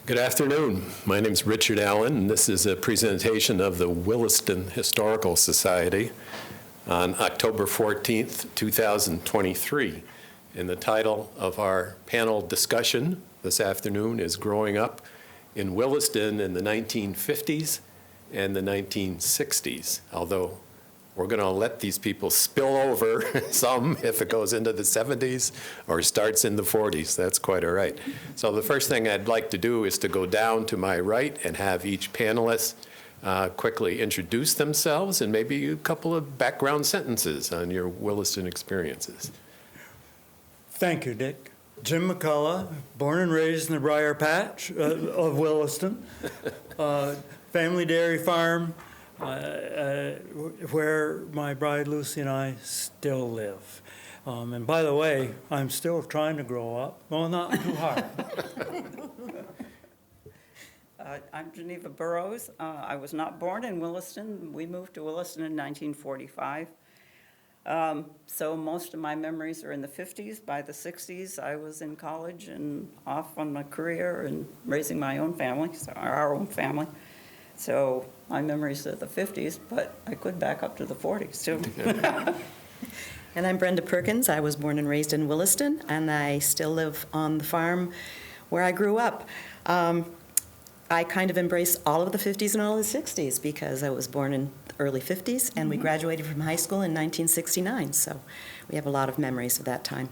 Good afternoon. My name is Richard Allen, and this is a presentation of the Williston Historical Society on October 14th, 2023. And the title of our panel discussion this afternoon is Growing Up in Williston in the 1950s and the 1960s, although we're going to let these people spill over some if it goes into the 70s or starts in the 40s. That's quite all right. So the first thing I'd like to do is to go down to my right and have each panelist quickly introduce themselves and maybe a couple of background sentences on your Williston experiences. Thank you, Dick. Jim McCullough, born and raised in the Briar Patch of Williston. Family dairy farm, where my bride Lucy and I still live. And by the way, I'm still trying to grow up. Well, not too hard. I'm Geneva Burrows. I was not born in Williston. We moved to Williston in 1945. So most of my memories are in the 50s. By the 60s, I was in college and off on my career and raising my own family, so our own family. So my memories are the 50s, but I could back up to the 40s too. And I'm Brenda Perkins. I was born and raised in Williston, and I still live on the farm where I grew up. I kind of embrace all of the 50s and all of the 60s because I was born in the early 50s, and we graduated from high school in 1969, so we have a lot of memories of that time.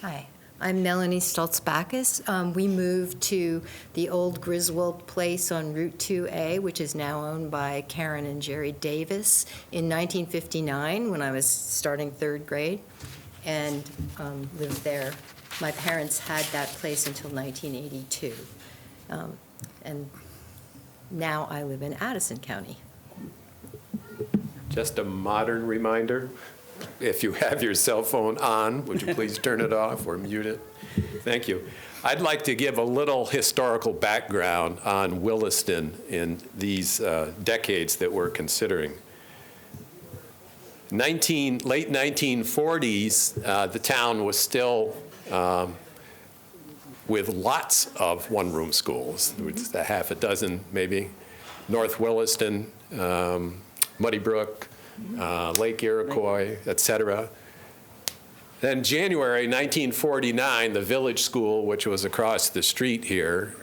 Hi, I'm Melanie Stultz-Backus. We moved to the old Griswold place on Route 2A, which is now owned by Karen and Jerry Davis, in 1959 when I was starting third grade, and lived there. My parents had that place until 1982. And now I live in Addison County. Just a modern reminder, if you have your cell phone on, would you please turn it off or mute it? Thank you. I'd like to give a little historical background on Williston in these decades that we're considering. Late 1940s, the town was still with lots of one-room schools, with a half a dozen maybe, North Williston, Muddy Brook, Lake Iroquois, et cetera. Then January 1949, the village school, which was across the street here,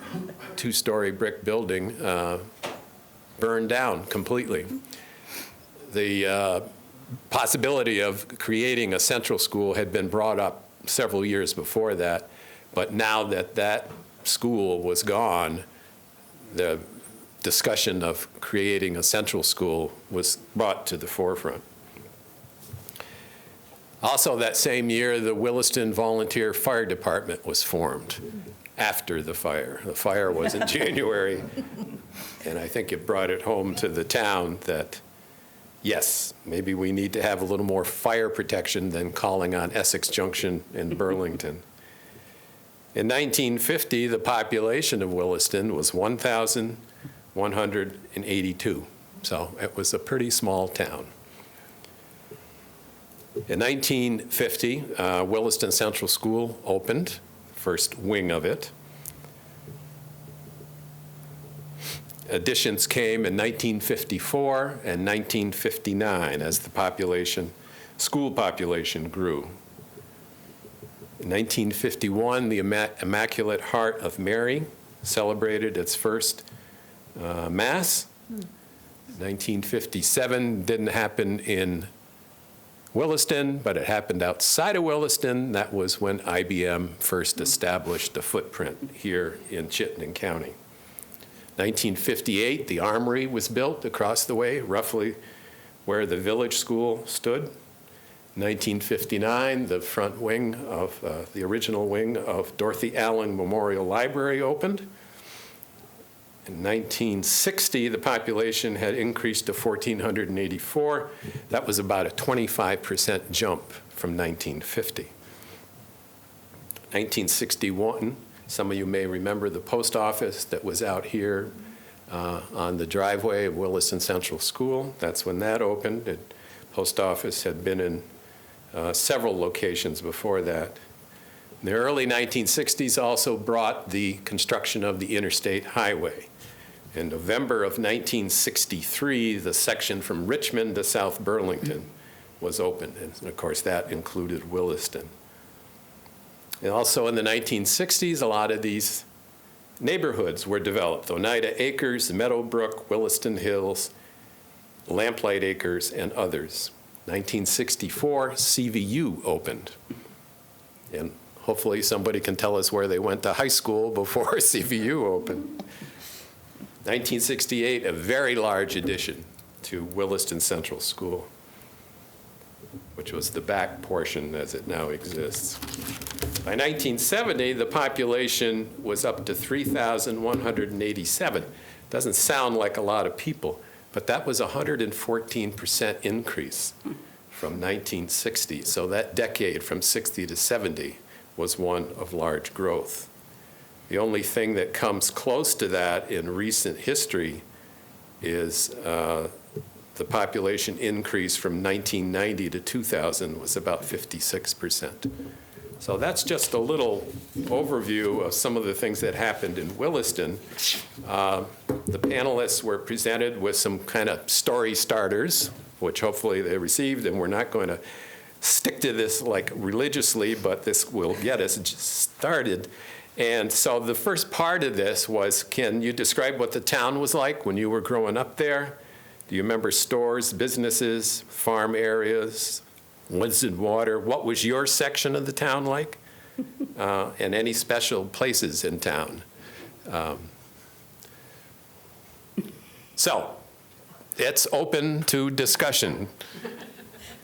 two-story brick building, burned down completely. The possibility of creating a central school had been brought up several years before that, but now that that school was gone, the discussion of creating a central school was brought to the forefront. Also that same year, the Williston Volunteer Fire Department was formed after the fire. The fire was in January, and I think it brought it home to the town that, yes, maybe we need to have a little more fire protection than calling on Essex Junction and Burlington. In 1950, the population of Williston was 1,182, so it was a pretty small town. In 1950, Williston Central School opened, first wing of it. Additions came in 1954 and 1959 as the school population grew. In 1951, the Immaculate Heart of Mary celebrated its first Mass. 1957 didn't happen in Williston, but it happened outside of Williston. That was when IBM first established a footprint here in Chittenden County. 1958, the Armory was built across the way, roughly where the village school stood. 1959, the front wing of the original wing of Dorothy Allen Memorial Library opened. In 1960, the population had increased to 1,484. That was about a 25% jump from 1950. 1961, some of you may remember the post office that was out here on the driveway of Williston Central School. That's when that opened. The post office had been in several locations before that. The early 1960s also brought the construction of the interstate highway. In November of 1963, the section from Richmond to South Burlington was opened, and of course that included Williston. And also in the 1960s, a lot of these neighborhoods were developed: Oneida Acres, Meadowbrook, Williston Hills, Lamplight Acres, and others. 1964, CVU opened. And hopefully somebody can tell us where they went to high school before CVU opened. 1968, a very large addition to Williston Central School, which was the back portion as it now exists. By 1970, the population was up to 3,187. Doesn't sound like a lot of people, but that was a 114% increase from 1960. So that decade from 60 to 70 was one of large growth. The only thing that comes close to that in recent history is the population increase from 1990 to 2000 was about 56%. So that's just a little overview of some of the things that happened in Williston. The panelists were presented with some kind of story starters, which hopefully they received, and we're not going to stick to this like religiously, but this will get us started. And so the first part of this was, can you describe what the town was like when you were growing up there? Do you remember stores, businesses, farm areas, woods and water? What was your section of the town like? And any special places in town? So it's open to discussion.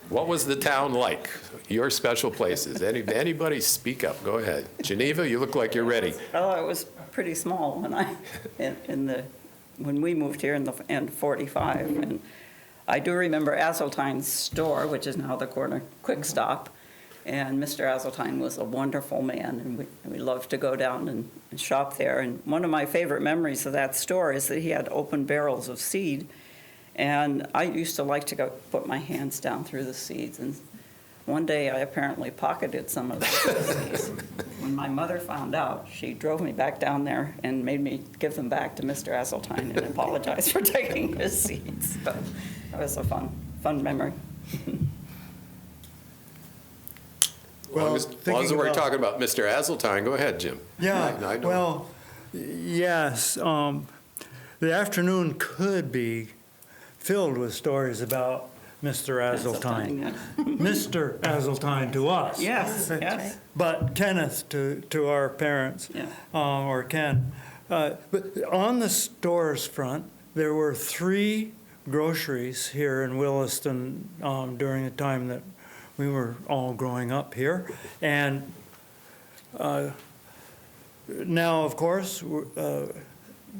What was the town like? Your special places. Anybody speak up? Go ahead. Geneva, you look like you're ready. Well, it was pretty small when we moved here in 45. And I do remember Azeltine's store, which is now the corner Quick Stop. And Mr. Azeltine was a wonderful man, and we loved to go down and shop there. And one of my favorite memories of that store is that he had open barrels of seed. And I used to like to go put my hands down through the seeds. And one day I apparently pocketed some of the seeds. When my mother found out, she drove me back down there and made me give them back to Mr. Azeltine and apologize for taking his seeds. But that was a fun memory. Well, As long as we're talking about Mr. Azeltine, go ahead, Jim. Yeah, I know. well, yes. The afternoon could be filled with stories about Mr. Azeltine. Yeah. Mr. Azeltine to us. Yes, yes. But Kenneth to our parents, Yeah. Or Ken. But on the store's front, there were 3 groceries here in Williston during the time that we were all growing up here. And now, of course, there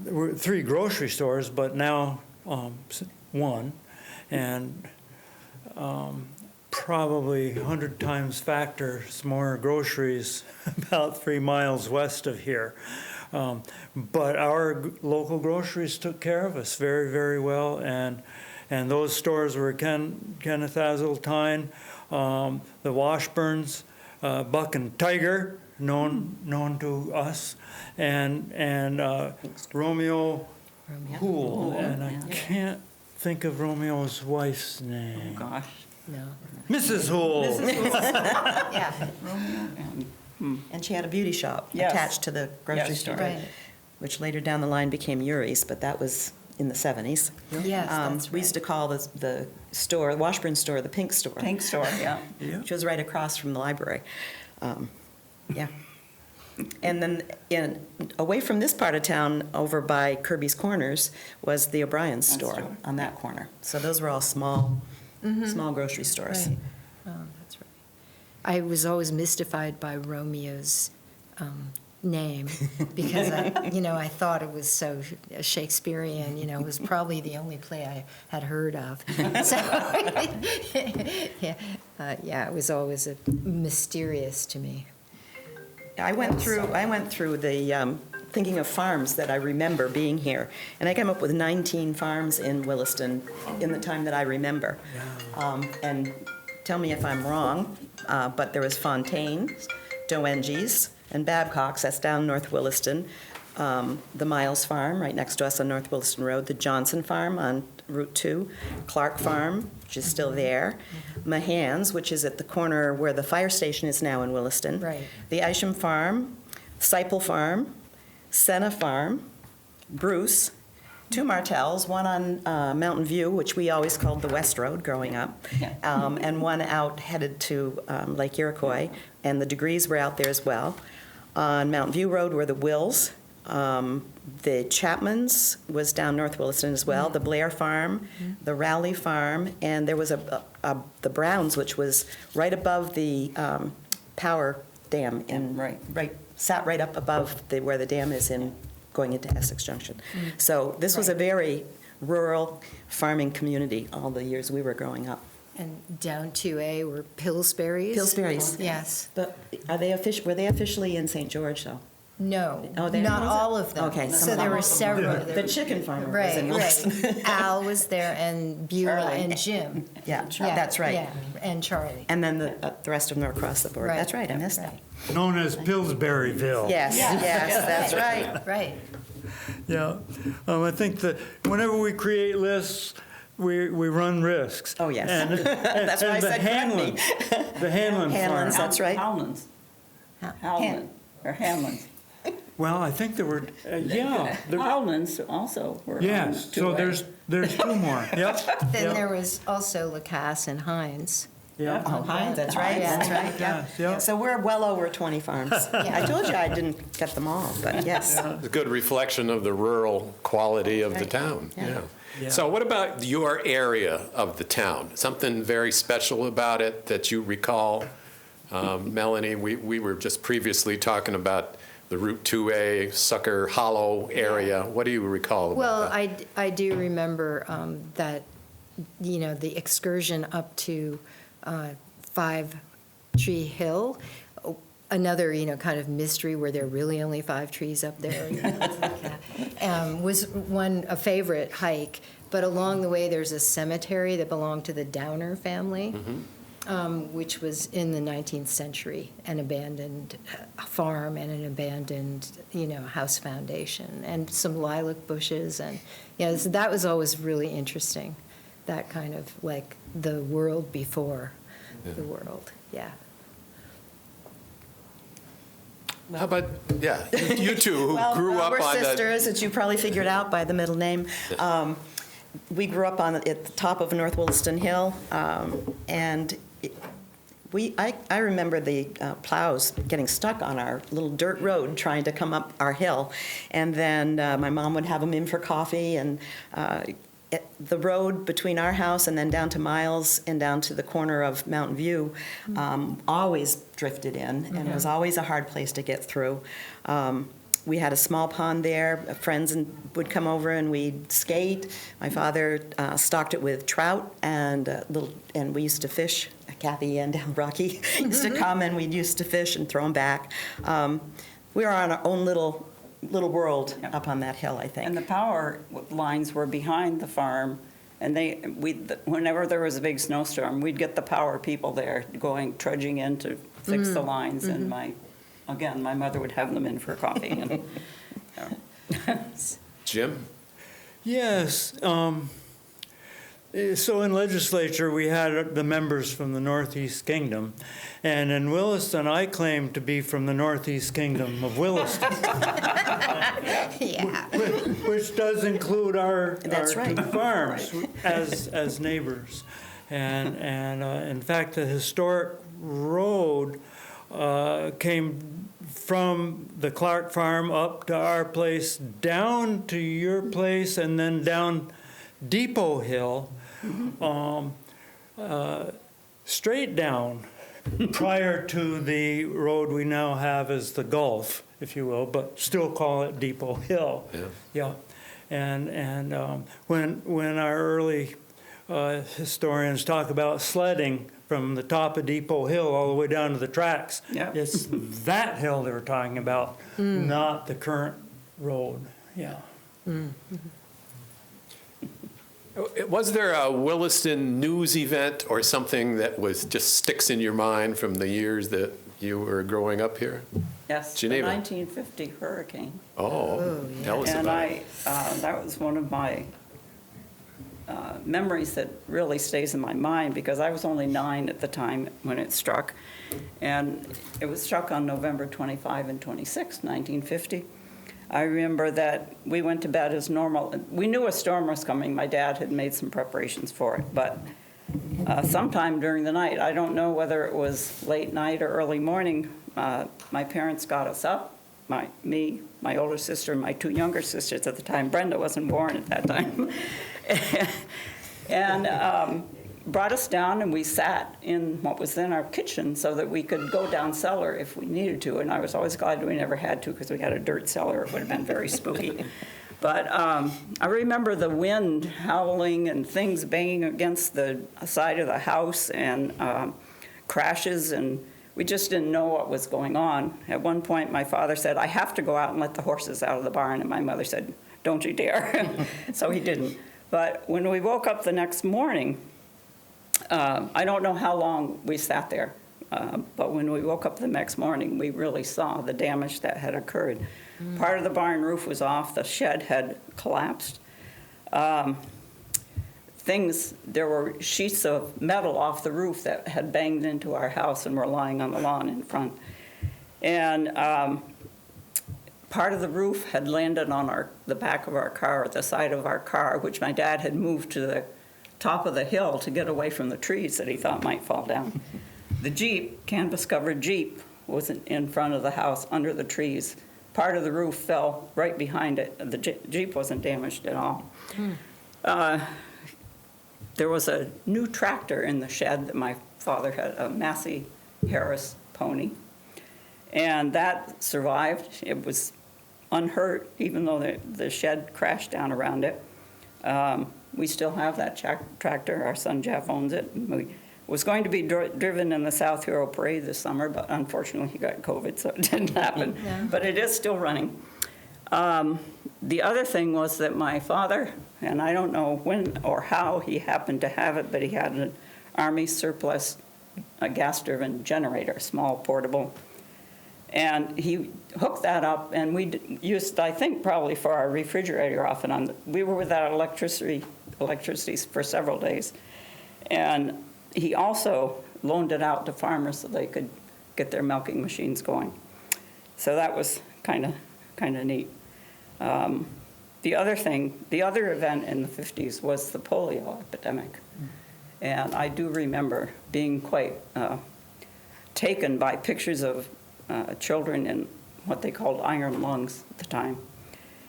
were 3 grocery stores, but now 1. And probably 100 times factors more groceries about 3 miles west of here. But our local groceries took care of us very, very well, and those stores were Kenneth Azeltine, the Washburns, Buck and Tiger, known to us, and Romeo Hoole, and I can't think of Romeo's wife's name. Oh, gosh. No. Mrs. Hoole. Yeah. And she had a beauty shop Yes. attached to the grocery Yes, she store, did. Right. which later down the line became Yuri's, but that was in the 70s. Yes, that's We used to call the store, the Washburn store, the Pink Store, Pink store, yeah. which was right across from the library. Yeah. And then away from this part of town, over by Kirby's Corners, was the O'Brien's store store. on that corner. So those were all small grocery stores. Right. Oh, that's right. I was always mystified by Romeo's name because I thought it was so Shakespearean. It was probably the only play I had heard of. So it was always mysterious to me. I went through the thinking of farms that I remember being here, and I came up with 19 farms in Williston in the time that I remember. And tell me if I'm wrong, but there was Fontaine, Doenges and Babcocks, that's down North Williston. The Miles Farm, right next to us on North Williston Road. The Johnson Farm on Route 2. Clark Farm, which is still there. Mahan's, which is at the corner where the fire station is now in Williston. Right. The Isham Farm, Seiple Farm, Senna Farm, Bruce, 2 Martells, one on Mountain View, which we always called the West Road growing up, Yeah. and one out headed to Lake Iroquois, and the Degrees were out there as well. On Mountain View Road were the Wills. The Chapmans was down North Williston as well, the Blair Farm, the Rowley Farm, and there was the Browns, which was right above the power dam in, sat right up above where the dam is in going into Essex Junction. So this was a very rural farming community all the years we were growing up. And down 2A were Pillsbury's. Pillsbury's. Yes. But were they officially in St. George, though? No, Oh, they not wasn't? all of them. Okay, some So of there them. were several. The chicken farmer was Right, in Williston. right. Al was there, and Beulah, Charlie. and Jim. Yeah, Yeah, that's right. Yeah, and Charlie. And then the rest of them are across the board. Right, That's right, I missed right. that. Known as Pillsburyville. Yes, yes, that's right. Right. Yeah. I think that whenever we create lists, we run risks. Oh, yes. And, That's why I and the said correct me. Hanlon, the Hanlon Hanlon's, farm. that's right. Howlands. Howland, or Hamlins. Well, I think there were, yeah. Howlands also were on Yes, so 2A. there's 2 more. Yep. Then yep, there was also Lacasse and Hines. yep. Oh, Hines, that's right, Yeah. that's right, yeah. Yes, yep. So we're well over 20 farms. I told you I didn't get them all, but yes. It's a good reflection of the rural quality of the Right. town, Yeah. yeah. Yeah. So what about your area of the town? Something very special about it that you recall? Melanie, we were just previously talking about the Route 2A, Sucker Hollow area. What do you recall Well, about that? I do remember that, the excursion up to Five Tree Hill, another, kind of mystery where there are really only 5 trees up there, was a favorite hike. But along the way, there's a cemetery that belonged to the Downer family, which was in the 19th century, an abandoned farm and an abandoned, house foundation, and some lilac bushes. And, so that was always really interesting, that kind of like the world before the world, yeah. How about, you two who Well, grew up we're on the... sisters, as you probably figured out by the middle name. We grew up at the top of North Williston Hill, and I remember the plows getting stuck on our little dirt road trying to come up our hill, and then my mom would have them in for coffee, and the road between our house and then down to Miles and down to the corner of Mountain View always drifted in, and it was always a hard place to get through. We had a small pond there. Friends would come over and we'd skate. My father stocked it with trout, and we used to fish. Kathy and Rocky used to come, and we used to fish and throw them back. We were on our own little world up on that hill, I think. And the power lines were behind the farm, and whenever there was a big snowstorm, we'd get the power people there trudging in to fix the lines, and my mother would have them in for coffee. And, Jim? Yes. So in legislature, we had the members from the Northeast Kingdom. And in Williston, I claim to be from the Northeast Kingdom of Williston. Yeah. Which does include our That's right. farms as neighbors. And in fact, the historic road came from the Clark farm up to our place, down to your place, and then down Depot Hill, straight down, prior to the road we now have as the Gulf, if you will, but still call it Depot Hill. Yeah. And when our early historians talk about sledding from the top of Depot Hill all the way down to the tracks, it's that hill they were talking about, not the current road. Yeah. Was there a Williston news event or something that just sticks in your mind from the years that you were growing up here? Yes, the Geneva. 1950 hurricane. Oh, tell us And about it. that was one of my memories that really stays in my mind, because I was only 9 at the time when it struck. And it was struck on November 25 and 26, 1950. I remember that we went to bed as normal. We knew a storm was coming. My dad had made some preparations for it. But sometime during the night, I don't know whether it was late night or early morning, my parents got us up, me, my older sister, and my 2 younger sisters at the time. Brenda wasn't born at that time. and brought us down, and we sat in what was then our kitchen so that we could go down cellar if we needed to. And I was always glad we never had to, because we had a dirt cellar. It would have been very spooky. But I remember the wind howling and things banging against the side of the house, and crashes, and we just didn't know what was going on. At one point, my father said, "I have to go out and let the horses out of the barn," and my mother said, "Don't you dare." So he didn't. But when we woke up the next morning, I don't know how long we sat there, but when we woke up the next morning, we really saw the damage that had occurred. Part of the barn roof was off, the shed had collapsed. There were sheets of metal off the roof that had banged into our house and were lying on the lawn in front. And part of the roof had landed on the back of our car, the side of our car, which my dad had moved to the top of the hill to get away from the trees that he thought might fall down. The Jeep, canvas-covered Jeep, was in front of the house under the trees. Part of the roof fell right behind it. The Jeep wasn't damaged at all. There was a new tractor in the shed that my father had, a Massey Harris pony, and that survived. It was unhurt, even though the shed crashed down around it. We still have that tractor. Our son Jeff owns it. We was going to be driven in the South Hero Parade this summer, but unfortunately he got COVID, so it didn't happen. Yeah. But it is still running. The other thing was that my father, and I don't know when or how he happened to have it, but he had an Army surplus gas-driven generator, small, portable. And he hooked that up, and we used, I think, probably for our refrigerator off and on. We were without electricity for several days. And he also loaned it out to farmers so they could get their milking machines going. So that was kind of neat. The other event in the 50s was the polio epidemic. And I do remember being quite taken by pictures of children in what they called iron lungs at the time.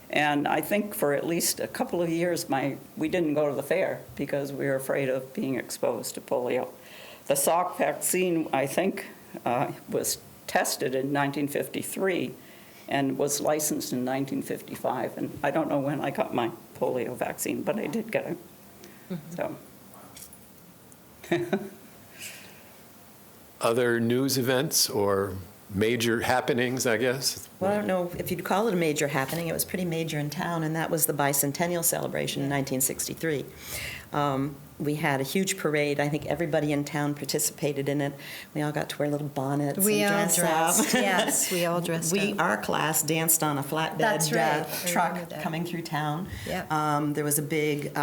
And I think for at least a couple of years, we didn't go to the fair because we were afraid of being exposed to polio. The Salk vaccine, I think, was tested in 1953 and was licensed in 1955. And I don't know when I got my polio vaccine, but I did get it. So. Other news events or major happenings, I guess? Well, I don't know if you'd call it a major happening. It was pretty major in town, and that was the bicentennial celebration in 1963. We had a huge parade. I think everybody in town participated in it. We all got to wear little bonnets and dress up. Yes, we all dressed up. Our class danced on a flatbed That's right. truck coming through town. Yep. There was a big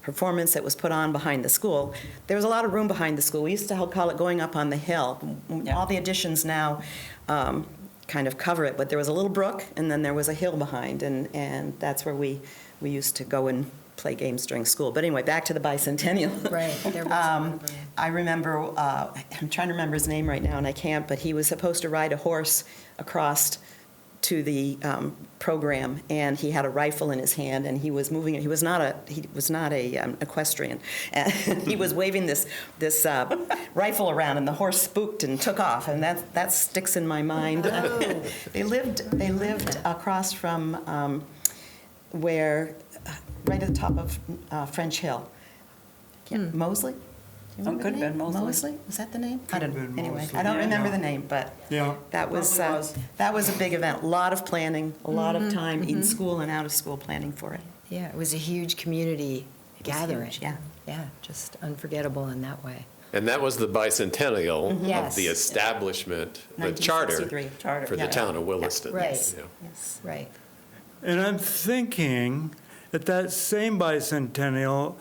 performance that was put on behind the school. There was a lot of room behind the school. We used to call it going up on the hill. Yeah. All the additions now kind of cover it, but there was a little brook, and then there was a hill behind, and that's where we used to go and play games during school. But anyway, back to the bicentennial. Right. There was I remember, I'm trying to remember his name right now, and I can't, but he was supposed to ride a horse across to the program, and he had a rifle in his hand, and he was moving it. He was not a equestrian. And he was waving this rifle around, and the horse spooked and took off, and that sticks in my mind. Oh. They lived across from where, right at the top of French Hill. Mosley? Do you remember could the have been name? Mosley. Was that the name? I Could have don't. been Anyway, Mosley. I don't Yeah. remember the name, but Yeah. that was Probably was. that was a big event. A lot of planning, a lot of time in school and out of school planning for it. Yeah, it was a huge community It was gathering. huge, yeah. Yeah, just unforgettable in that way. And that was the bicentennial of Yes. the establishment, the charter 1963. Charter, for the yeah. town of Williston. Right. Yeah. Yes. Right. And I'm thinking, at that same bicentennial,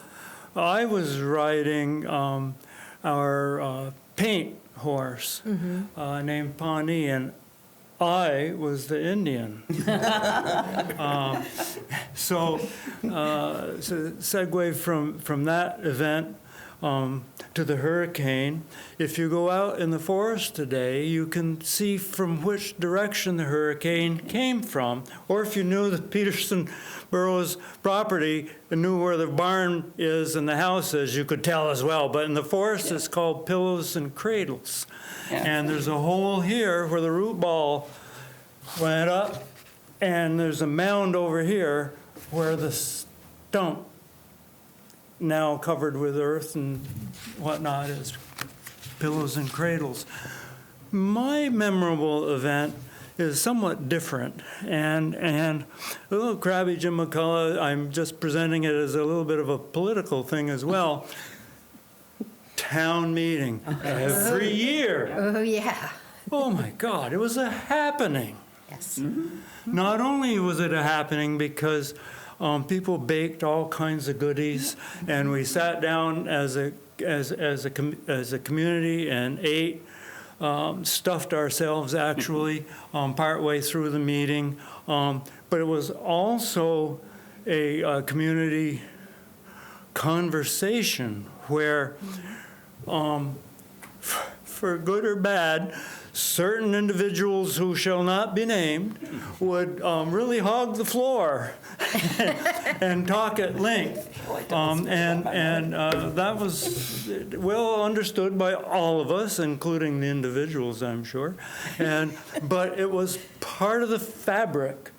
I was riding our paint horse named Pawnee, and I was the Indian. So segue from that event to the hurricane. If you go out in the forest today, you can see from which direction the hurricane came from. Or if you knew the Peterson Burroughs property and knew where the barn is and the house is, you could tell as well. But in the forest, it's called pillows and cradles. Yeah. And there's a hole here where the root ball went up, and there's a mound over here where the stump, now covered with earth and whatnot, is pillows and cradles. My memorable event is somewhat different, and a little crabby Jim McCullough, I'm just presenting it as a little bit of a political thing as well. Town meeting every year. Oh, yeah. Oh my God, it was a happening. Yes. Not only was it a happening because people baked all kinds of goodies, and we sat down as a community and ate, stuffed ourselves actually partway through the meeting. But it was also a community conversation where, for good or bad, certain individuals who shall not be named would really hog the floor and talk at length. And that was well understood by all of us, including the individuals, I'm sure. But it was part of the fabric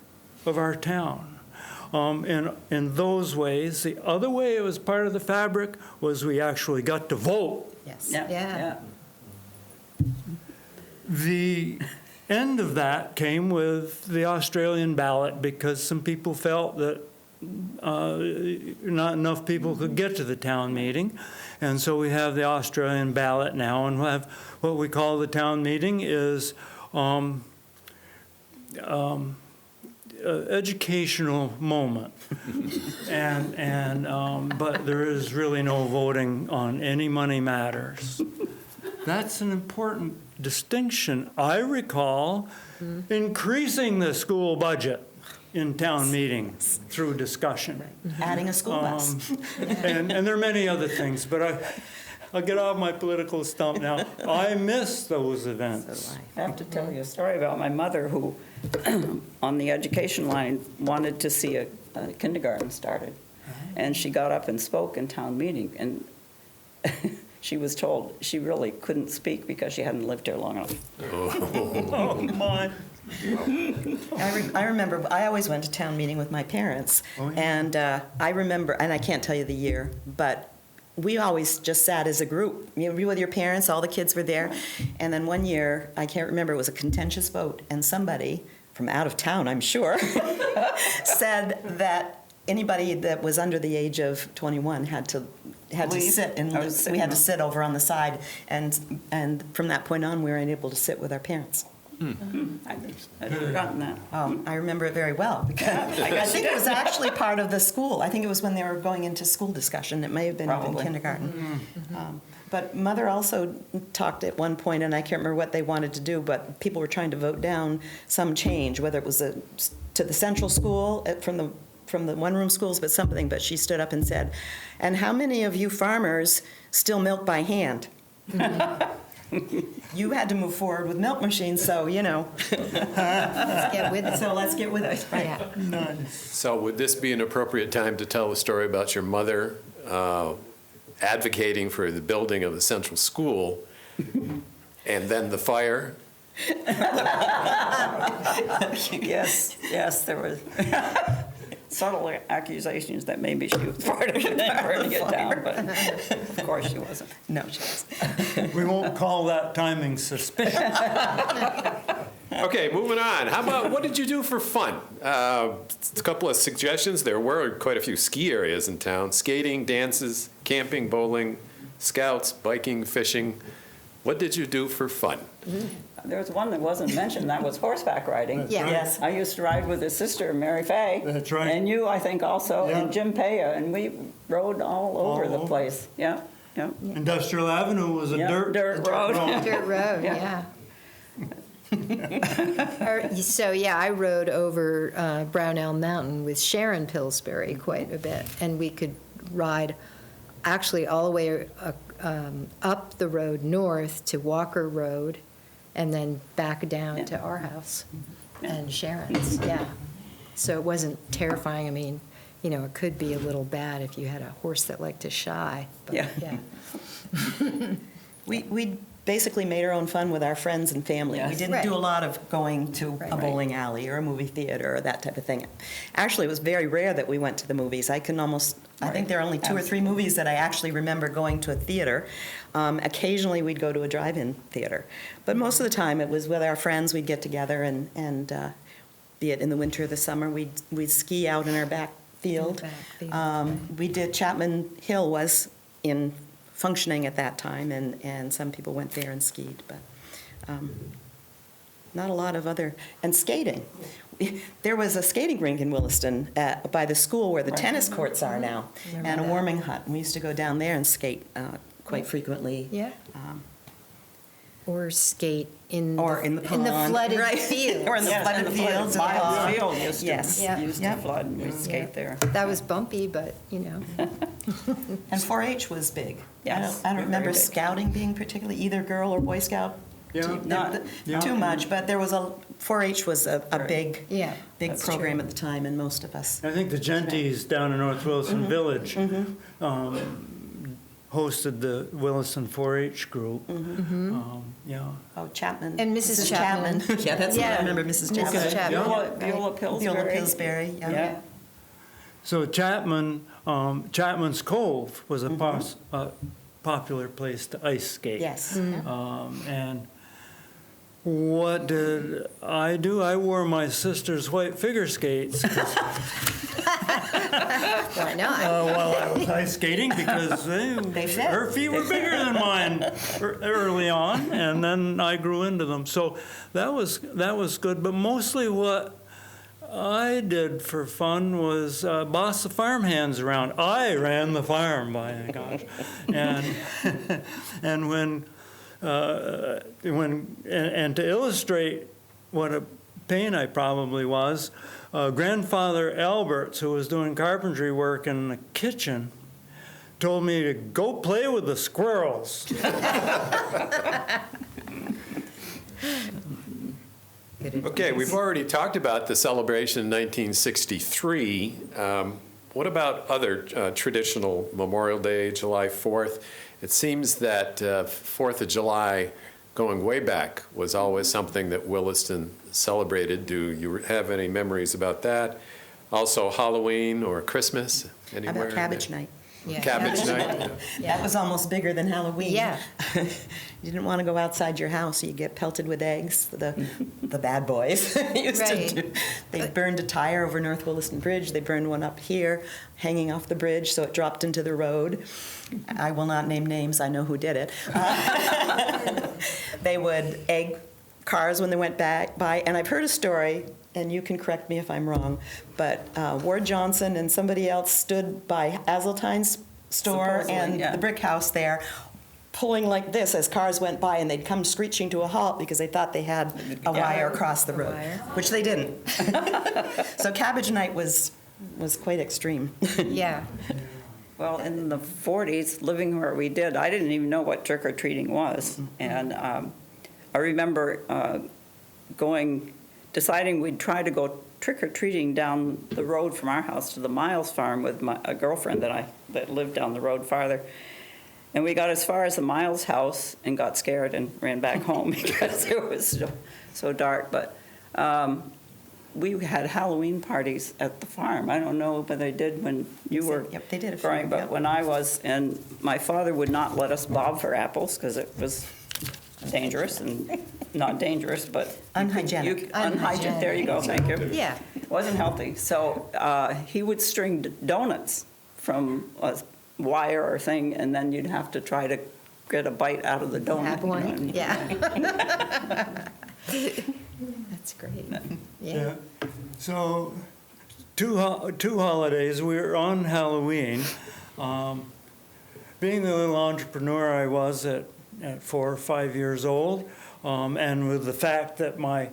of our town. In those ways. The other way it was part of the fabric was we actually got to vote. Yes. Yeah, Yeah. yeah. The end of that came with the Australian ballot because some people felt that not enough people could get to the town meeting. And so we have the Australian ballot now, and we'll have what we call the town meeting is educational moment. But there is really no voting on any money matters. That's an important distinction. I recall increasing the school budget in town meetings through discussion. Adding a school bus. And there are many other things, but I'll get off my political stump now. I miss those events. I have to tell you a story about my mother who, on the education line, wanted to see a kindergarten started. And she got up and spoke in town meeting, and she was told she really couldn't speak because she hadn't lived here long enough. Oh, my. I remember, I always went to town meeting with my parents. Oh, yeah. And I remember, and I can't tell you the year, but we always just sat as a group. You know, with your parents, all the kids were there. And then one year, I can't remember, it was a contentious vote, and somebody from out of town, I'm sure, said that anybody that was under the age of 21 had to Leave. sit, and I was sitting we had to on- sit over on the side. And from that point on, we were unable to sit with our parents. I'd forgotten that. I remember it very well because I think it was actually part of the school. I think it was when they were going into school discussion. It may have been even Probably. kindergarten. But Mother also talked at one point, and I can't remember what they wanted to do, but people were trying to vote down some change, whether it was to the central school from the one-room schools, but something. But she stood up and said, "And how many of you farmers still milk by hand?" You had to move forward with milk machines, so, you know. Let's get with it. So let's get with it. Right. Yeah. So would this be an appropriate time to tell a story about your mother advocating for the building of the central school and then the fire? Yes, there was subtle accusations that maybe she was part of it, burning it down, but of course she wasn't. No, she was. We won't call that timing suspicious. Okay, moving on. How about, what did you do for fun? A couple of suggestions. There were quite a few ski areas in town. Skating, dances, camping, bowling, scouts, biking, fishing. What did you do for fun? There was one that wasn't mentioned, that was horseback riding. Yeah. Yes. I used to ride with his sister, Mary Fay. That's right. And you, I think, also, Yeah. and Jim Paya, and we rode all over All the over. place. Yeah, yeah. Industrial Avenue was a Yeah, dirt. dirt road. Dirt road, Yeah. yeah. So, yeah, I rode over Brown Elm Mountain with Sharon Pillsbury quite a bit, and we could ride actually all the way up the road north to Walker Road, and then back down to our house and Sharon's, yeah. So it wasn't terrifying. I mean, you know, it could be a little bad if you had a horse that liked to shy, but Yeah. yeah. We basically made our own fun with our friends and family. We Yes. didn't do a Right. lot of going to Right. a bowling alley or a movie theater or that type of thing. Actually, it was very rare that we went to the movies. I think there are only 2 or 3 movies that I actually remember going to a theater. Occasionally, we'd go to a drive-in theater. But most of the time, it was with our friends. We'd get together and be it in the winter or the summer, we'd ski out in our back field. We did, Chapman Hill was in functioning at that time, and some people went there and skied, but not a lot of other, and skating. There was a skating rink in Williston by the school where the tennis courts are now, Remember and a that. warming hut. We used to go down there and skate quite frequently. Yeah. Um, Or skate Or in the pond. flooded Right. fields. Or in the Yes, flooded and the fields. of the Miles pond. Field used to, Yes. Yeah. used to Yep. flood, and we'd skate there. That was bumpy, but, you know. And 4-H was big. Yes, I don't very remember big. scouting being particularly either Girl or Boy Scout Yeah. team, Not- too much, but there was 4-H was a big, Yeah, big that's program true. at the time, and most of us. I think the Genties down in North Williston Village hosted the Williston 4-H group. Yeah. Oh, Chapman. And Mrs. Chapman. Yeah, that's what I Yeah. remember, Mrs. Mrs. Chapman. Okay. Chapman. Beulah right. Beulah Pillsbury. Beulah Pillsbury, yeah. Yeah. So Chapman's Cove was a popular place to ice skate. Yes. And what did I do? I wore my sister's white figure skates Why not? while I was ice skating because fit. her feet were bigger than mine early on, and then I grew into them. So that was good. But mostly what I did for fun was boss the farmhands around. I ran the farm, by gosh, and and and to illustrate what a pain I probably was, grandfather Alberts, who was doing carpentry work in the kitchen, told me to go play with the squirrels. Okay, we've already talked about the celebration in 1963. What about other traditional Memorial Day, July 4th? It seems that 4th of July, going way back, was always something that Williston celebrated. Do you have any memories about that? Also Halloween or Christmas? How Anywhere? about Cabbage Night? Yeah. Cabbage night? That Yeah. was almost bigger than Halloween. Yeah. You didn't want to go outside your house, you get pelted with eggs. The bad boys used Right. to do. They burned a tire over North Williston Bridge. They burned one up here, hanging off the bridge, so it dropped into the road. I will not name names. I know who did it. They would egg cars when they went by, and I've heard a story, and you can correct me if I'm wrong, but Ward Johnson and somebody else stood by Hazeltine's store Supposedly, and yeah. the brick house there, pulling like this as cars went by, and they'd come screeching to a halt because they thought they had a wire across the road, wire. which they didn't. So Cabbage Night was quite extreme. Yeah. Well, in the 40s, living where we did, I didn't even know what trick-or-treating was. And I remember deciding we'd try to go trick-or-treating down the road from our house to the Miles farm with a girlfriend that lived down the road farther. And we got as far as the Miles house and got scared and ran back home because it was so dark. But we had Halloween parties at the farm. I don't know, but they did when you were Yep, they did a few, growing, but yep. when I was, and my father would not let us bob for apples because it was dangerous and not dangerous, but Unhygienic. unhygienic. There you go. Thank you. Yeah. Wasn't healthy. So he would string donuts from wire or thing, and then you'd have to try to get a bite out of the donut. Have you know, one, and- yeah. That's great. Yeah. So, two holidays. We were on Halloween. Being the little entrepreneur I was at 4 or 5 years old, and with the fact that my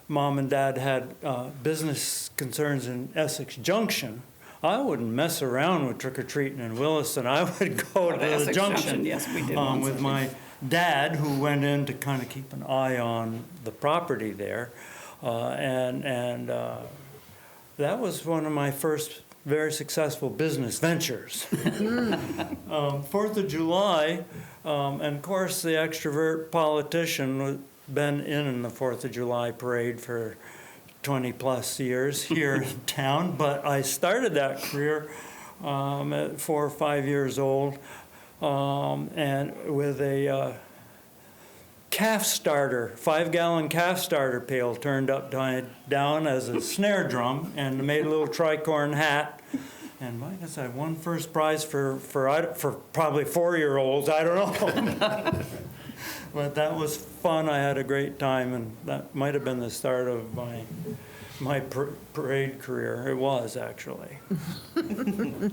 mom and dad had business concerns in Essex Junction, I wouldn't mess around with trick-or-treating in Williston. I would go to the Essex junction yes, we did once, I with think. my dad, who went in to kind of keep an eye on the property there. And that was one of my first very successful business ventures. 4th of July, and of course the extrovert politician was been in the 4th of July parade for 20 plus years here in town, but I started that career at 4 or 5 years old, and with a calf starter, 5-gallon calf starter pail turned down as a snare drum, and made a little tricorn hat. And I guess I won first prize for probably 4-year-olds. I don't know. But that was fun. I had a great time, and that might have been the start of my parade career. It was, actually.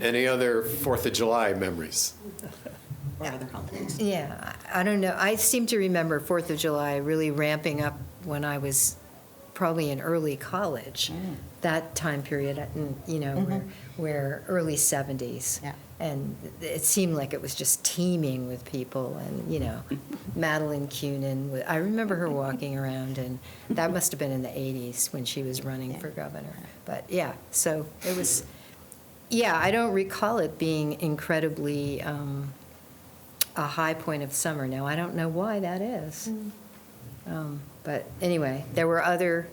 Any other 4th of July memories? Or other holidays. Yeah, I don't know. I seem to remember 4th of July really ramping up when I was probably in early college, that time period, you know, where early 70s. Yeah. And it seemed like it was just teeming with people, and, you know, Madeline Kunin, I remember her walking around, and that must have been in the 80s when she was running for governor. But, yeah, so it was, yeah, I don't recall it being incredibly a high point of summer. Now, I don't know why that is. But anyway, there were other,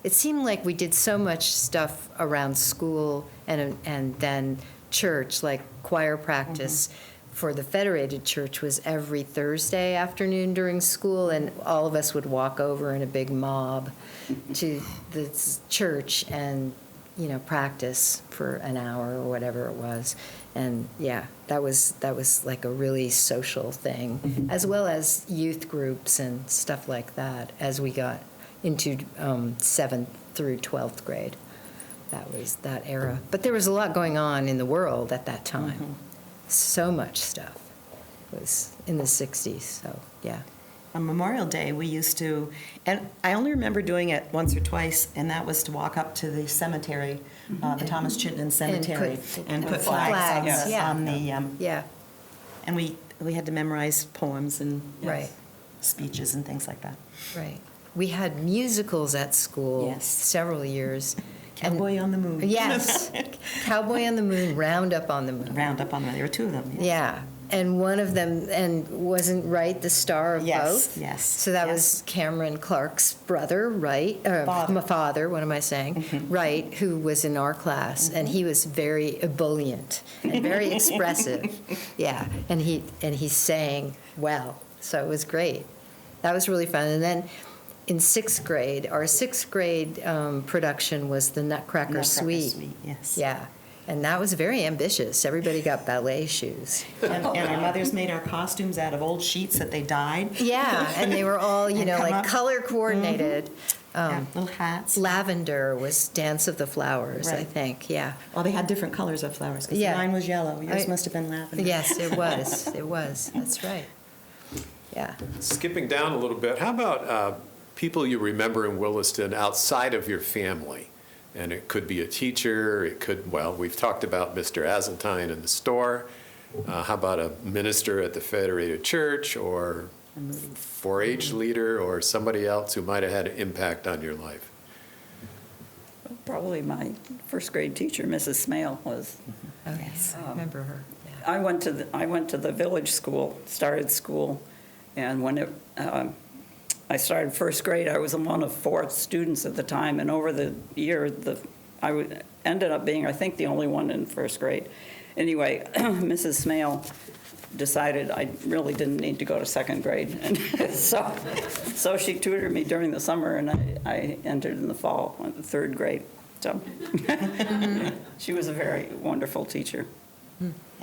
it seemed like we did so much stuff around school and then church, like choir practice for the Federated Church was every Thursday afternoon during school, and all of us would walk over in a big mob to the church and, you know, practice for an hour or whatever it was. And yeah, that was like a really social thing, as well as youth groups and stuff like that as we got into 7th through 12th grade. That was that era. But there was a lot going on in the world at that time. So much stuff was in the 60s, so yeah. On Memorial Day, we used to, and I only remember doing it once or twice, and that was to walk up to the cemetery, the Thomas Chittenden Cemetery, and put flags flags, yeah. on the, Yeah, and we had to memorize poems and right, speeches and things like that. right. We had musicals at school Yes. several years. And- Cowboy on the Moon. Yes, Cowboy on the Moon, Roundup on the Moon. Roundup on the Moon. There were two of them. Yes. Yeah, and one of them, and wasn't Wright the star of Yes, both? yes, So that yes. was Cameron Clark's brother, Wright, Father. my father, what am I saying? Wright, who was in our class, and he was very ebullient and very expressive. Yeah, and he sang well, so it was great. That was really fun. And then in 6th grade, our 6th grade production was the Nutcracker Nutcracker Suite. Suite, yes. Yeah, and that was very ambitious. Everybody got ballet shoes. And our mothers made our costumes out of old sheets that they dyed. Yeah, and they were all, you And know, come like up. color coordinated. Yeah, little hats. Lavender was Dance of the Flowers, I Right. think, yeah. Well, they had different colors of flowers, because Yeah. mine was yellow. Yours I- must have been lavender. Yes, it was, it was, that's right. Yeah. Skipping down a little bit, how about people you remember in Williston outside of your family? And it could be a teacher, it could, well, we've talked about Mr. Azentine in the store. How about a minister at the Federated Church, or 4-H leader, or somebody else who might have had an impact on your life? Probably my first grade teacher, Mrs. Smale, was. Oh, yes, I remember her. Yeah. I went to the village school, started school, and when I started first grade, I was one of 4 students at the time, and over the year, ended up being, I think, the only one in first grade. Anyway, Mrs. Smale decided I really didn't need to go to 2nd grade, and so she tutored me during the summer, and I entered in the fall, 3rd grade. So she was a very wonderful teacher.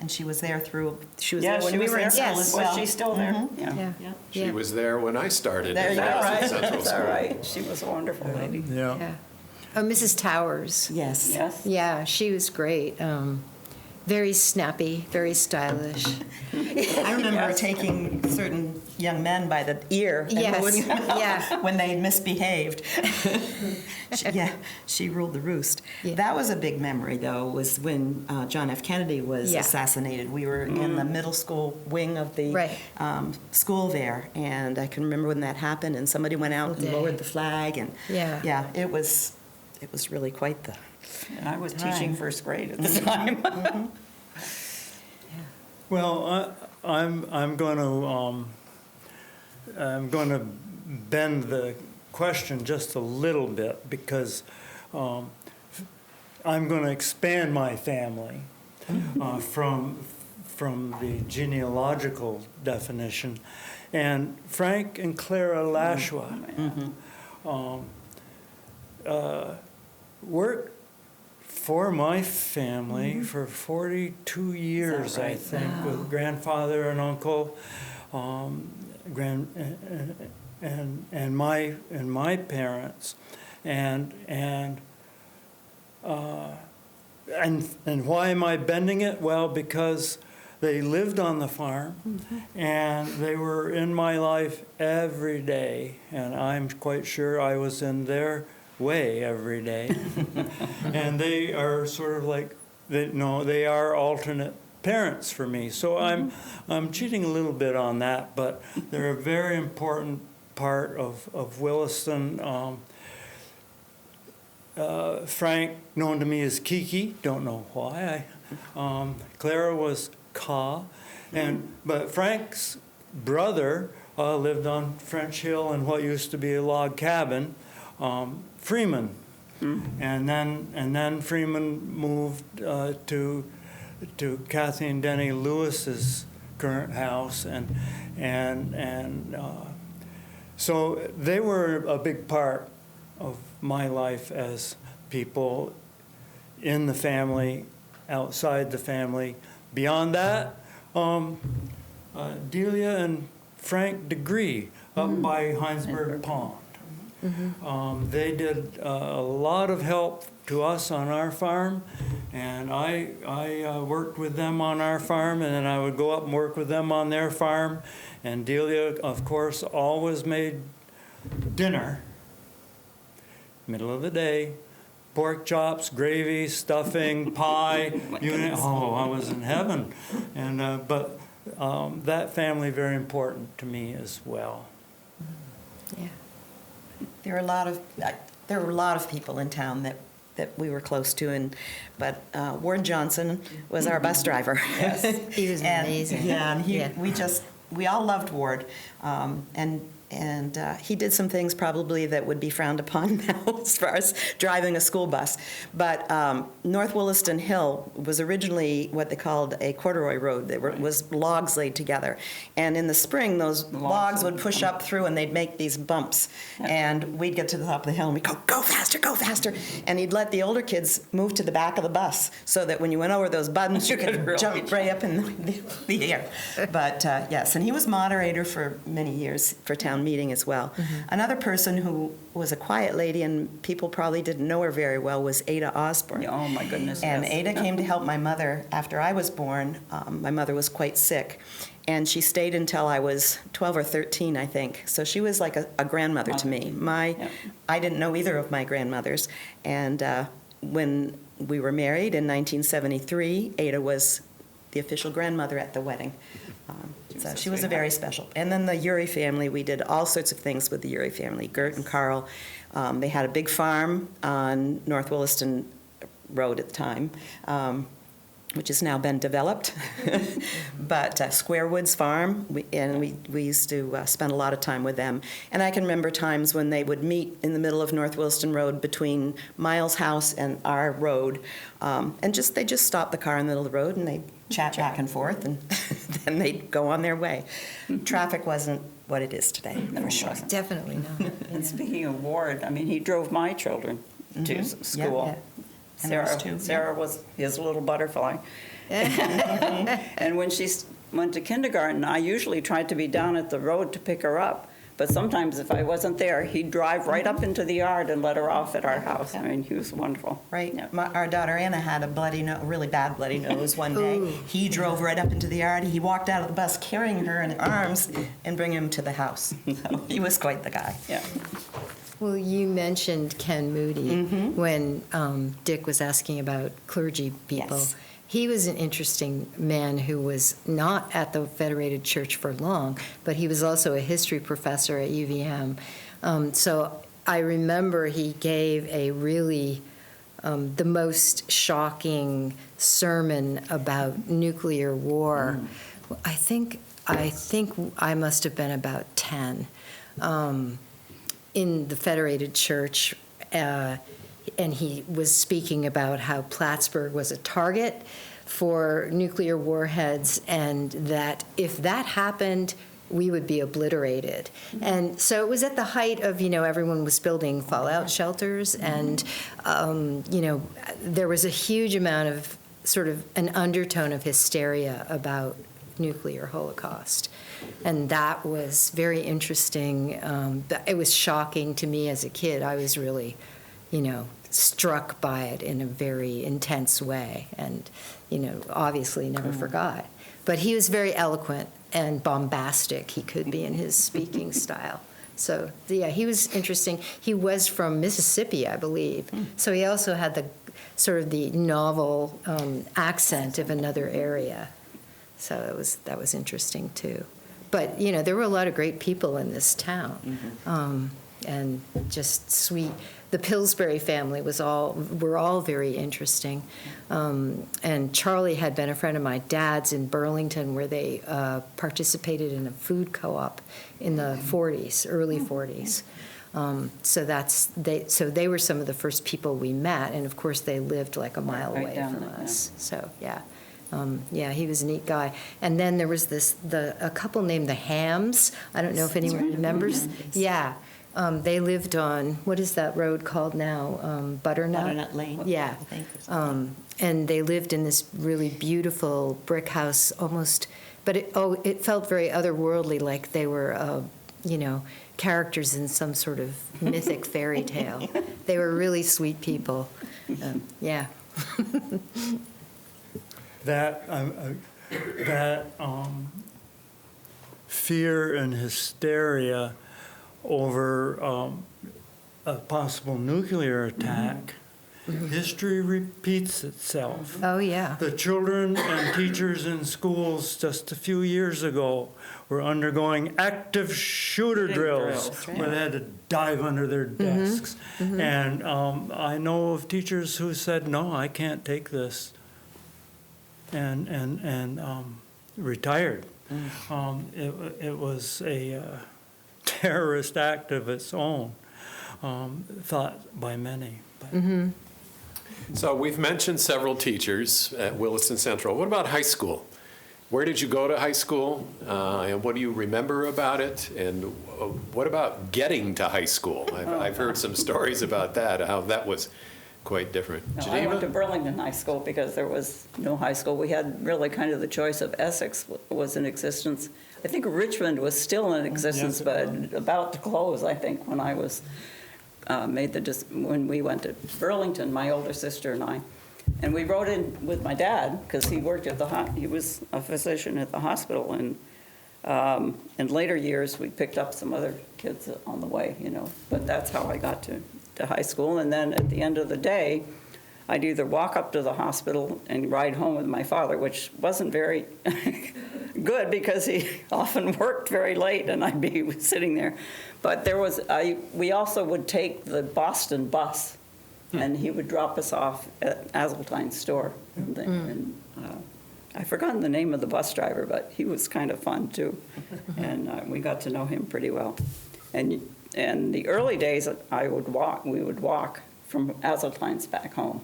And she was there she was Yeah, there when she we was were in there. school as well. Was she still there? Yeah. Yeah. Yeah. She Yeah. was there when I started. There in you go. Williston Right, Central that's all School. right. She was a wonderful lady. Yeah. Yeah. Oh, Mrs. Towers. Yes. Yes. Yeah, she was great. Very snappy, very stylish. I remember taking certain young men by the ear and Yes, holding them out yeah. when they misbehaved. She ruled the roost. Yeah. That was a big memory, though, was when John F. Kennedy was Yeah. assassinated. We were in the middle school wing of the Right. school there, and I can remember when that happened, and somebody went out and Day. lowered the flag, and Yeah. it was really quite the. And I was Time. teaching first grade at the time. Well, I'm going to bend the question just a little bit because I'm going to expand my family from the genealogical definition, and Frank and Clara Lashwa worked for my family for 42 years, I right? think, with grandfather and uncle, and my parents, and why am I bending it? Well, because they lived on the farm, and they were in my life every day, and I'm quite sure I was in their way every day. And they are sort of like, they are alternate parents for me. So I'm cheating a little bit on that, but they're a very important part of Williston. Frank, known to me as Kiki, don't know why. Clara was Ka, but Frank's brother lived on French Hill in what used to be a log cabin, Freeman, and then Freeman moved to Kathy and Denny Lewis's current house, and so they were a big part of my life as people in the family, outside the family. Beyond that, Delia and Frank Degree up by Heinsberg Pond. They did a lot of help to us on our farm, and I worked with them on our farm, and then I would go up and work with them on their farm. And Delia, of course, always made dinner, middle of the day, pork chops, gravy, stuffing, pie, I was in heaven. And but that family very important to me as well. Yeah. There were a lot of people in town that we were close to, but Ward Johnson was our bus driver. Yes. He was amazing. Yeah, and Yeah. we all loved Ward, and he did some things probably that would be frowned upon now as far as driving a school bus. But North Williston Hill was originally what they called a corduroy road. There was logs laid together. And in the spring, those logs would push up through and they'd make these bumps. And we'd get to the top of the hill and we'd go faster, go faster. And he'd let the older kids move to the back of the bus so that when you went over those buttons, you could really jump right up in the air. But yes, and he was moderator for many years for town meeting as well. Another person who was a quiet lady and people probably didn't know her very well was Ada Osborne. Oh, my goodness. And yes. Ada came to help my mother after I was born. My mother was quite sick, and she stayed until I was 12 or 13, I think. So she was like a grandmother to me. I didn't know either of my grandmothers, and when we were married in 1973, Ada was the official grandmother at the wedding. So she was a very special. And then the Urey family, we did all sorts of things with the Urey family, Gert and Carl. They had a big farm on North Williston Road at the time, which has now been developed. But Square Woods Farm, we used to spend a lot of time with them. And I can remember times when they would meet in the middle of North Williston Road between Miles' house and our road, and they just stopped the car in the middle of the road and they'd chat back and forth, and then they'd go on their way. Traffic wasn't what it is today, for sure. Definitely not. And speaking of Ward, I mean, he drove my children to school. And there was two, yeah. Sarah was his little butterfly. And when she went to kindergarten, I usually tried to be down at the road to pick her up. But sometimes if I wasn't there, he'd drive right up into the yard and let her off at our house. I mean, he was wonderful. Right. Yeah. Our daughter Anna had a really bad bloody nose one day. He drove right up into the yard. He walked out of the bus carrying her in arms and bring him to the house. So he was quite the guy. Yeah. Well, you mentioned Ken Moody when Dick was asking about clergy people. Yes. He was an interesting man who was not at the Federated Church for long, but he was also a history professor at UVM. So I remember he gave a really the most shocking sermon about nuclear war. I think I must have been about 10 in the Federated Church. And he was speaking about how Plattsburgh was a target for nuclear warheads, and that if that happened, we would be obliterated. And so it was at the height of, everyone was building fallout shelters, and, there was a huge amount of sort of an undertone of hysteria about nuclear holocaust. And that was very interesting. It was shocking to me as a kid. I was really, struck by it in a very intense way, and obviously never forgot. But he was very eloquent and bombastic. He could be in his speaking style. So yeah, he was interesting. He was from Mississippi, I believe. So he also had the sort of the novel accent of another area. So that was interesting too. But there were a lot of great people in this town, and just sweet. The Pillsbury family were all very interesting. And Charlie had been a friend of my dad's in Burlington, where they participated in a food co-op in the 40s, early 40s. So they were some of the first people we met, and of course they lived like a mile Right away down from there, us. So yeah. He was a neat guy. And then there was a couple named the Hams. I don't know if anyone remembers. Yeah. They lived on, what is that road called now? Butternut? Butternut Lane. Yeah. I think. And they lived in this really beautiful brick house, almost, but it felt very otherworldly, like they were, characters in some sort of mythic fairy tale. They were really sweet people. Yeah. That fear and hysteria over a possible nuclear attack, history repeats itself. Oh, yeah. The children and teachers in schools just a few years ago were undergoing active shooter drills drills, where they had to dive under their desks. And I know of teachers who said, no, I can't take this, and retired. It was a terrorist act of its own, thought by many. But. So we've mentioned several teachers at Williston Central. What about high school? Where did you go to high school, and what do you remember about it? And what about getting to high school? I've heard some stories about that, how that was quite different. No, I went to Burlington High School because there was no high school. We had really kind of the choice of Essex was in existence. I think Richmond was still in existence, but about to close, I think, when I was when we went to Burlington, my older sister and I. And we rode in with my dad because he worked at he was a physician at the hospital. And in later years, we picked up some other kids on the way, But that's how I got to high school. And then at the end of the day, I'd either walk up to the hospital and ride home with my father, which wasn't very good because he often worked very late and I'd be sitting there. But we also would take the Boston bus, and he would drop us off at Azeltine's store. And I've forgotten the name of the bus driver, but he was kind of fun too. And we got to know him pretty well. And the early days, we would walk from Azeltine's back home.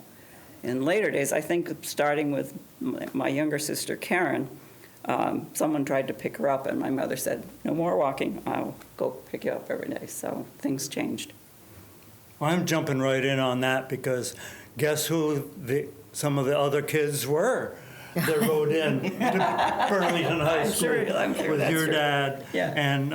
In later days, I think starting with my younger sister, Karen, someone tried to pick her up, and my mother said, no more walking, I'll go pick you up every day. So things changed. Well, I'm jumping right in on that because guess who some of the other kids were that rode in to Burlington High School I'm sure with that's your true. dad. Yeah. And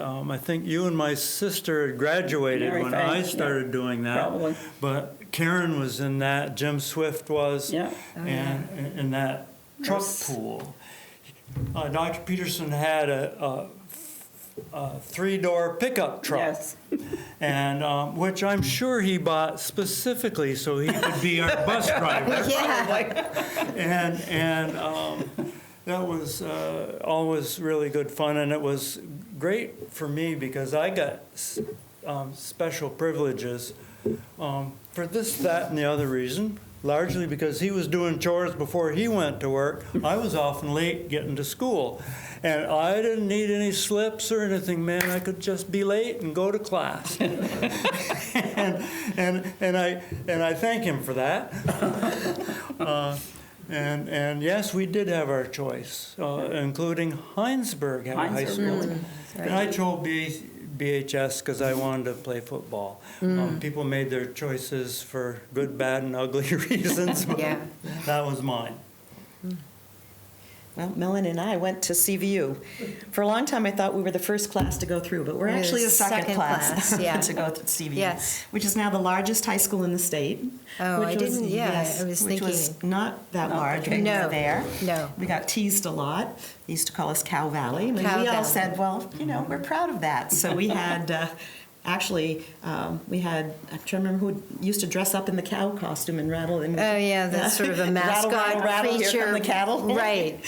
I think you and my sister had graduated Very when I famous, yeah. started doing that. Probably. But Karen was in that, Jim Swift was. Yeah. And in that truck pool. Dr. Peterson had a three-door pickup truck. Yes. And which I'm sure he bought specifically so he could be our bus driver. Yeah. And that was always really good fun, and it was great for me because I got special privileges for this, that, and the other reason. Largely because he was doing chores before he went to work. I was often late getting to school. And I didn't need any slips or anything, man. I could just be late and go to class. and I thank him for that. And yes, we did have our choice, including Heinsberg had a high school. And I chose BHS because I wanted to play football. People made their choices for good, bad, and ugly reasons. But Yeah. that was mine. Well, Melanie and I went to CVU. For a long time, I thought we were the first class to go through, but we're We're the actually the second second class class, yeah. to go to CVU, Yes. which is now the largest high school in the state. Oh, which I was- didn't- yeah, yes, I was which was thinking- not that large when we No, were there. no. We got teased a lot. They used to call us Cow Valley. And Cow we all Valley. said, well, we're proud of that. So we had... Actually, we had, I'm trying to remember who used to dress up in the cow costume and rattle. And, Oh, yeah, that's sort of a mascot rattle, creature. Here come the cattle. Right.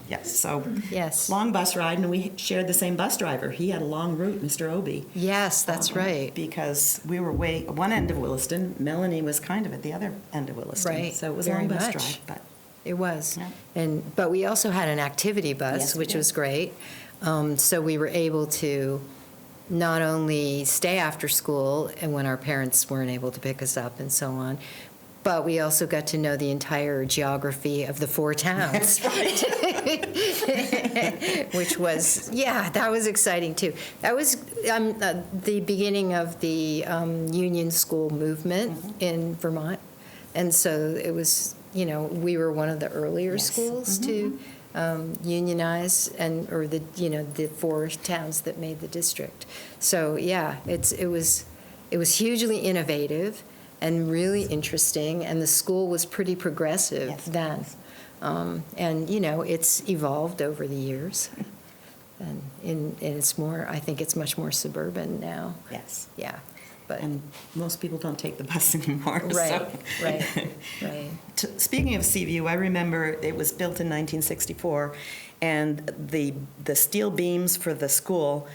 Yes, so Yes. long bus ride, and we shared the same bus driver. He had a long route, Mr. Obie. Yes, that's right. Because we were way at one end of Williston. Melanie was kind of at the other end of Williston. Right, So it was very a long bus much. drive, but It was. Yeah. But we also had an activity bus, Yes, we which did. was great. So we were able to not only stay after school and when our parents weren't able to pick us up and so on, but we also got to know the entire geography of the 4 towns. Which was, yeah, that was exciting too. That was the beginning of the union school movement in Vermont. And so it was, we were one of the earlier Yes. schools to unionize or the 4 towns that made the district. So yeah, it was hugely innovative and really interesting, and the school was pretty progressive Yes, it then. was. And it's evolved over the years, and it's more. I think it's much more suburban now. yes. Yeah, but And most people don't take the bus anymore. right, so. right. Speaking of CVU, I remember it was built in 1964, and the steel beams for the school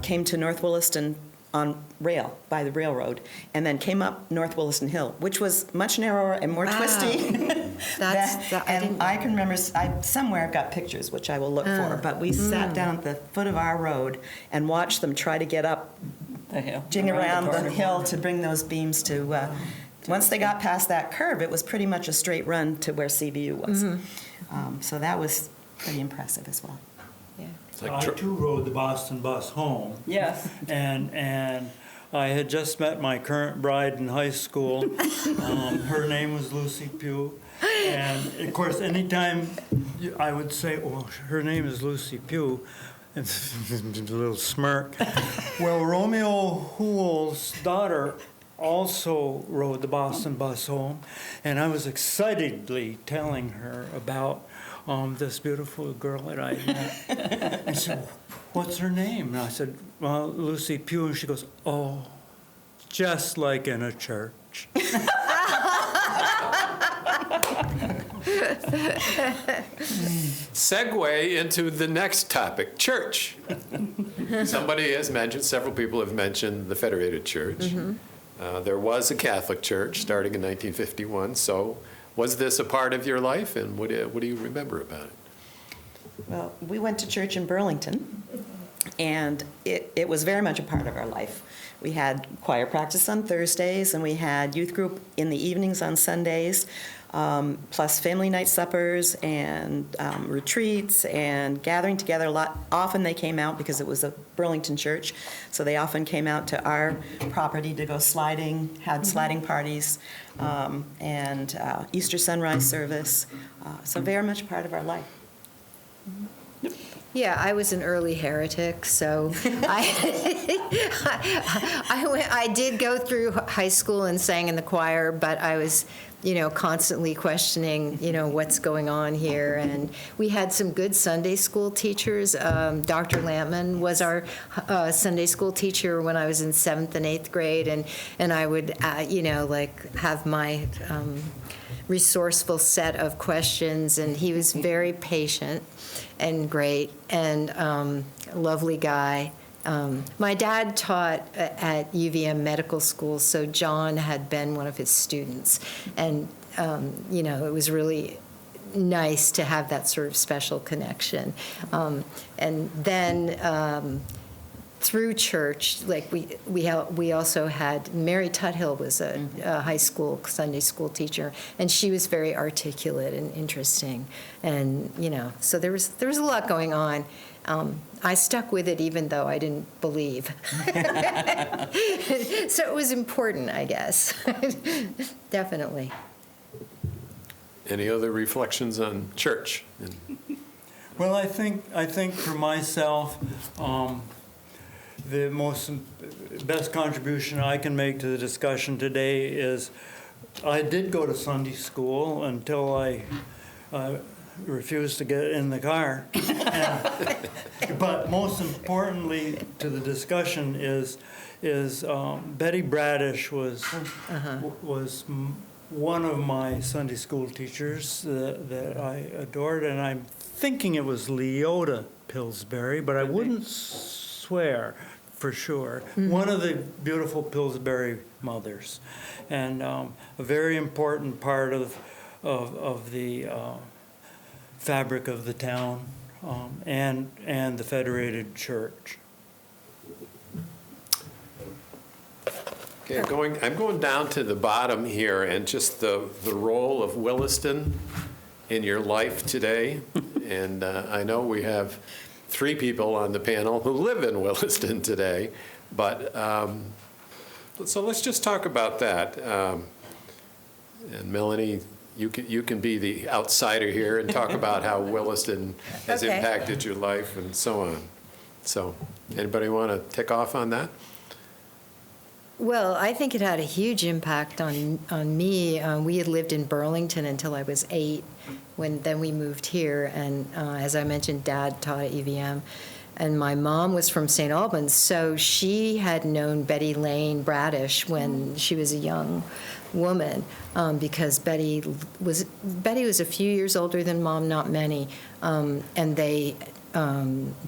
came to North Williston on rail, by the railroad, and then came up North Williston Hill, which was much narrower and more Wow. twisty. I didn't know. I can remember, somewhere I've got pictures, which I will look for, but we sat down at the foot of our road and watched them try to get up, The hill. jing around the corner. hill to bring those beams to, once they got past that curve, it was pretty much a straight run to where CVU was. So that was pretty impressive as well. Yeah. It's like I too rode the Boston bus home. Yes. And I had just met my current bride in high school. Her name was Lucy Pugh. And of course, anytime I would say, "Oh, her name is Lucy Pugh," and a little smirk. Well, Romeo Hoole's daughter also rode the Boston bus home, and I was excitedly telling her about this beautiful girl that I met. And she said, "What's her name?" And I said, "Well, Lucy Pugh." And she goes, "Oh, just like in a church." Segue into the next topic, church. Somebody has mentioned, several people have mentioned the Federated Church. There was a Catholic church starting in 1951, so was this a part of your life, and what do you remember about it? Well, we went to church in Burlington, And it was very much a part of our life. We had choir practice on Thursdays, and we had youth group in the evenings on Sundays, plus family night suppers and retreats and gathering together a lot. Often they came out because it was a Burlington church, so they often came out to our property to go sliding, had sliding parties, and Easter sunrise service. So very much a part of our life. Yeah, I was an early heretic, so I did go through high school and sang in the choir, but I was, constantly questioning, what's going on here. And we had some good Sunday school teachers. Dr. Lampman was our Sunday school teacher when I was in 7th and 8th grade, and I would, have my resourceful set of questions, and he was very patient and great and lovely guy. My dad taught at UVM Medical School, so John had been one of his students, and it was really nice to have that sort of special connection. And then through church, like we also had Mary Tuthill was a high school Sunday school teacher, and she was very articulate and interesting, and so there was a lot going on. I stuck with it even though I didn't believe. So it was important, I guess. Definitely. Any other reflections on church? Well, I think for myself, the best contribution I can make to the discussion today is I did go to Sunday school until I refused to get in the car. But most importantly to the discussion is Betty Bradish was one of my Sunday school teachers that I adored, and I'm thinking it was Leota Pillsbury, but I wouldn't swear for sure. One of the beautiful Pillsbury mothers, and a very important part of the fabric of the town and the Federated Church. Okay, I'm going down to the bottom here, and just the role of Williston in your life today. And I know we have 3 people on the panel who live in Williston today, but so let's just talk about that. And Melanie, you can be the outsider here and talk about how Williston has Okay. impacted your life and so on. So, anybody want to tick off on that? Well, I think it had a huge impact on me. We had lived in Burlington until I was 8, then we moved here, and as I mentioned, Dad taught at UVM, and my mom was from St. Albans, so she had known Betty Lane Bradish when she was a young woman, because Betty was a few years older than Mom, not many, and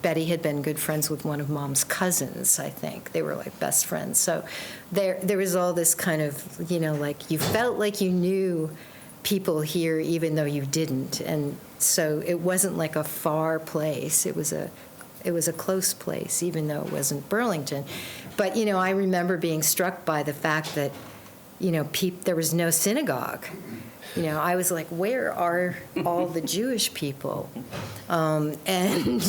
Betty had been good friends with one of Mom's cousins, I think. They were like best friends. So there was all this kind of, like you felt like you knew people here even though you didn't. And so it wasn't like a far place. It was a close place, even though it wasn't Burlington. But, I remember being struck by the fact that, there was no synagogue. I was like, where are all the Jewish people? And,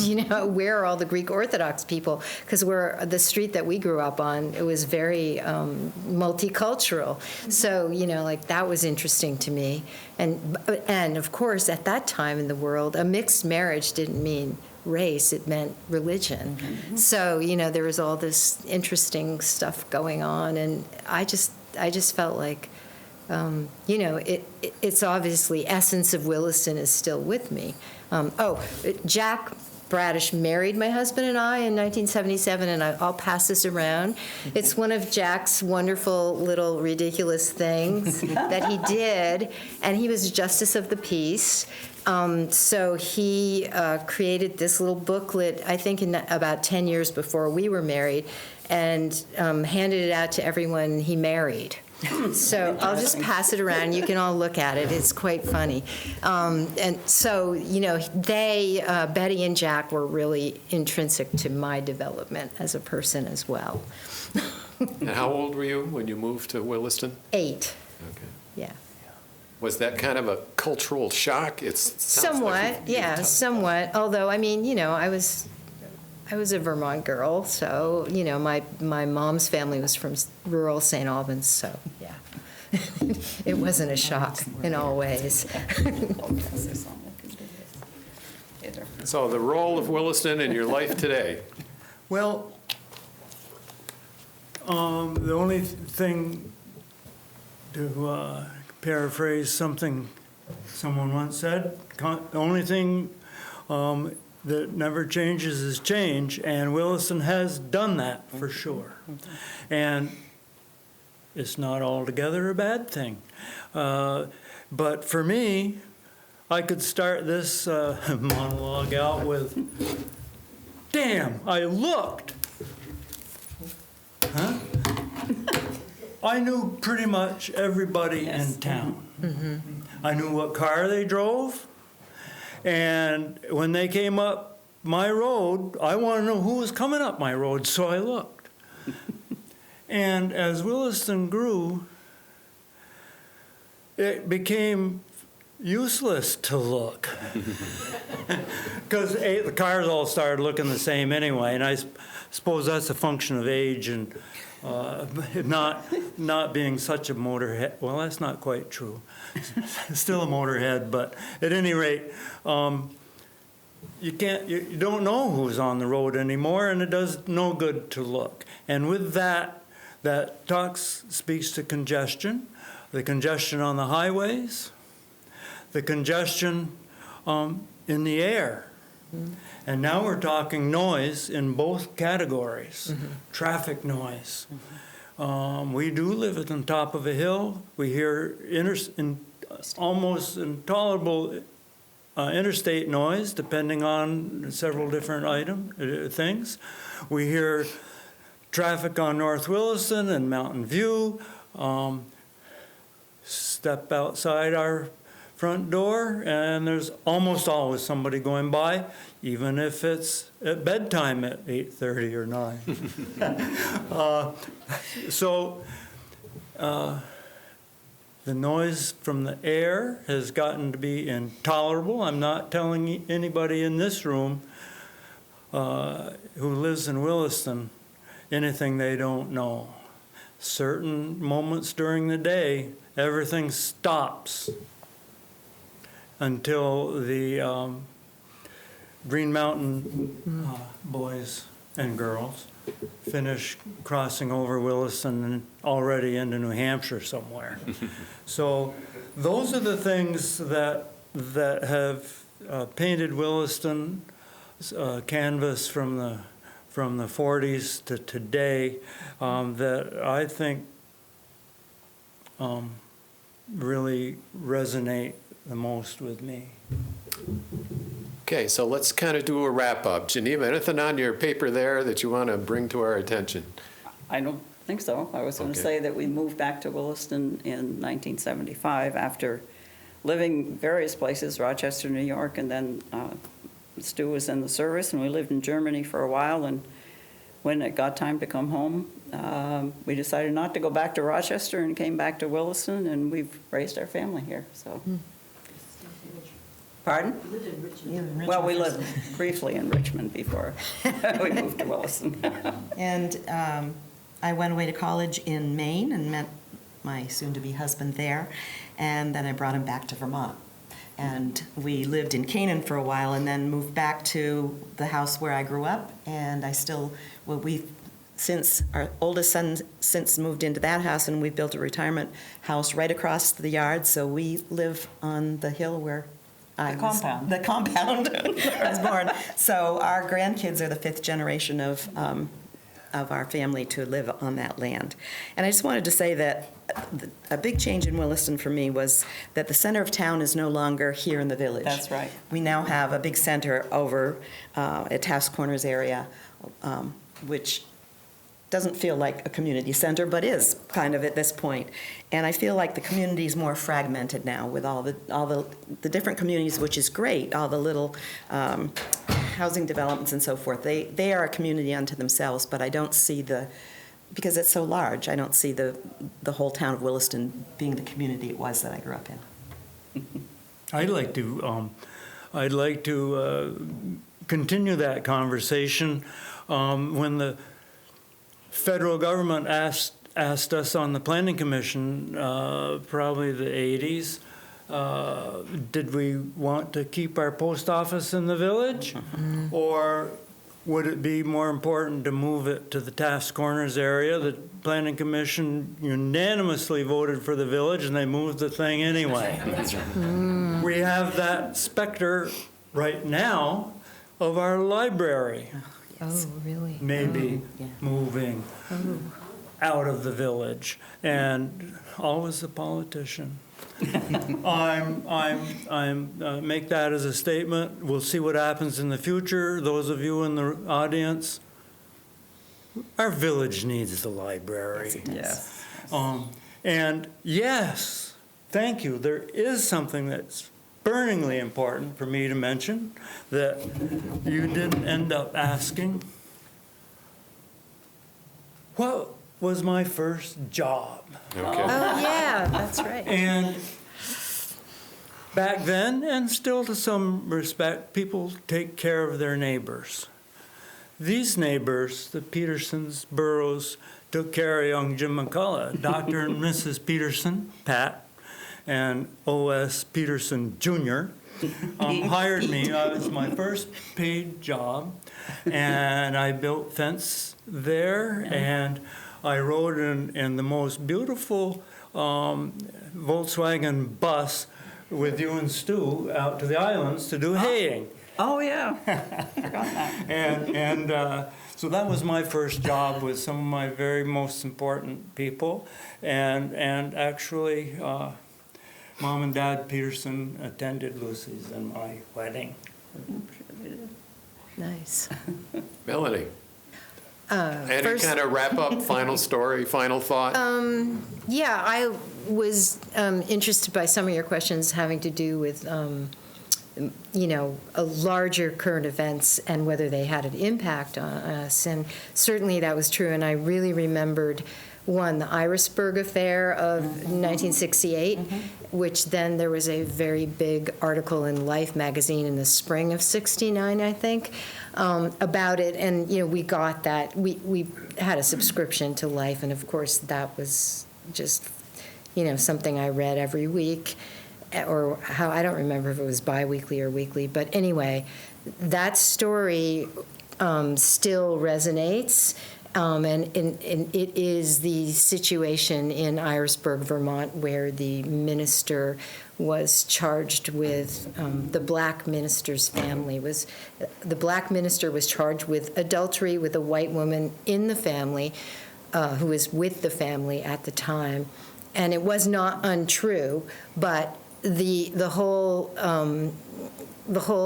where are all the Greek Orthodox people? Because the street that we grew up on, it was very multicultural. So, that was interesting to me. And of course, at that time in the world, a mixed marriage didn't mean race, it meant religion. Mm-hmm. So, there was all this interesting stuff going on. And I just felt like, it's obviously essence of Williston is still with me. Jack Bradish married my husband and I in 1977, and I'll pass this around. It's one of Jack's wonderful little ridiculous things that he did, and he was Justice of the Peace. So he created this little booklet, I think about 10 years before we were married, and handed it out to everyone he married. So I'll just pass it around. You can all look at it. It's quite funny. And so, Betty and Jack were really intrinsic to my development as a person as well. And how old were you when you moved to Williston? 8, Okay. yeah. Was that kind of a cultural shock? It sounds Somewhat, like yeah, somewhat. Although, I mean, I was a Vermont girl, so, my mom's family was from rural St. Albans, so, yeah. It wasn't a shock in all ways. So the role of Williston in your life today? Well, the only thing, to paraphrase something someone once said, the only thing that never changes is change, and Williston has done that for sure. And it's not altogether a bad thing. But for me, I could start this monologue out with, damn, I looked. Huh? I knew pretty much everybody in town. Mm-hmm. I knew what car they drove, and when they came up my road, I wanted to know who was coming up my road, so I looked. And as Williston grew, it became useless to look. Because the cars all started looking the same anyway, and I suppose that's a function of age and not being such a motorhead. Well, that's not quite true. Still a motorhead, but at any rate, you don't know who's on the road anymore, and it does no good to look. And with that speaks to congestion, the congestion on the highways, the congestion in the air. Mm-hmm. And now we're talking noise in both categories, mm-hmm. Traffic noise. Mm-hmm. We do live at the top of a hill. We hear almost intolerable interstate noise, depending on several different things. We hear traffic on North Williston and Mountain View. Step outside our front door, and there's almost always somebody going by, even if it's at bedtime at 8:30 or 9. So the noise from the air has gotten to be intolerable. I'm not telling anybody in this room who lives in Williston anything they don't know. Certain moments during the day, everything stops until the Green Mountain boys and girls finish crossing over Williston and already into New Hampshire somewhere. So those are the things that have painted Williston canvas from the 40s to today that I think really resonate the most with me. Okay, so let's kind of do a wrap-up. Geneva, anything on your paper there that you want to bring to our attention? I don't think so. I was going to say that we moved back to Williston in 1975 after living various places, Rochester, New York, and then Stu was in the service, and we lived in Germany for a while, and when it got time to come home, we decided not to go back to Rochester and came back to Williston, and we've raised our family here, so. Pardon? You lived in Richmond. Well, we lived briefly in Richmond before we moved to Williston. And I went away to college in Maine and met my soon-to-be husband there, and then I brought him back to Vermont. And we lived in Canaan for a while and then moved back to the house where I grew up, and since our oldest son since moved into that house, and we built a retirement house right across the yard, so we live on the hill where the compound I was born. So our grandkids are the 5th generation of our family to live on that land. And I just wanted to say that a big change in Williston for me was that the center of town is no longer here in the village. That's right. We now have a big center over at Taft's Corners area, which doesn't feel like a community center, but is kind of at this point. And I feel like the community is more fragmented now with all the different communities, which is great, all the little housing developments and so forth. They are a community unto themselves, but I don't see because it's so large, I don't see the whole town of Williston being the community it was that I grew up in. I'd like to continue that conversation. When the federal government asked us on the Planning Commission, probably the 80s, did we want to keep our post office in the village? Or would it be more important to move it to the Taft's Corners area? The Planning Commission unanimously voted for the village, and they moved the thing anyway. We have that specter right now of our library Oh, really? maybe yeah. moving out of the village, and always a politician. I'm make that as a statement. We'll see what happens in the future. Those of you in the audience, our village needs the library. Yes. And yes, thank you. There is something that's burningly important for me to mention that you didn't end up asking. What was my first job? Okay. Oh, yeah, that's right. And back then, and still to some respect, people take care of their neighbors. These neighbors, the Petersons, Burrows, took care of young Jim McCullough. Dr. and Mrs. Peterson, Pat, and O.S. Peterson Jr. Hired me. It was my first paid job, and I built fence there, and I rode in the most beautiful Volkswagen bus with you and Stu out to the islands to do haying. Oh, yeah. Forgot that. And so that was my first job with some of my very most important people. And actually, Mom and Dad Peterson attended Lucy's and my wedding. Nice. Melanie, any First- kind of wrap-up, final story, final thought? Yeah, I was interested by some of your questions having to do with, a larger current events and whether they had an impact on us. And certainly that was true. And I really remembered, one, the Irisburg affair of 1968, which then there was a very big article in Life magazine in the spring of '69, I think, about it. And, we got that. We had a subscription to Life, and of course that was just, something I read every week, or how, I don't remember if it was biweekly or weekly, but anyway, that story still resonates. And it is the situation in Irisburg, Vermont, where the minister was charged with, the black minister's family the black minister was charged with adultery with a white woman in the family, who was with the family at the time. And it was not untrue, but the whole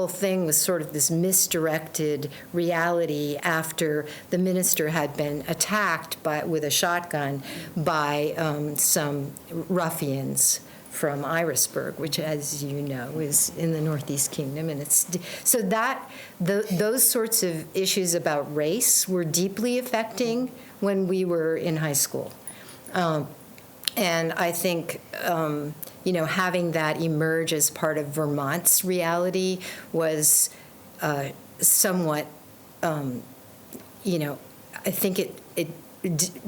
thing was sort of this misdirected reality after the minister had been attacked with a shotgun by some ruffians from Irisburg, which, as you know, is in the Northeast Kingdom, and those sorts of issues about race were deeply affecting when we were in high school. And I think, having that emerge as part of Vermont's reality was somewhat, I think it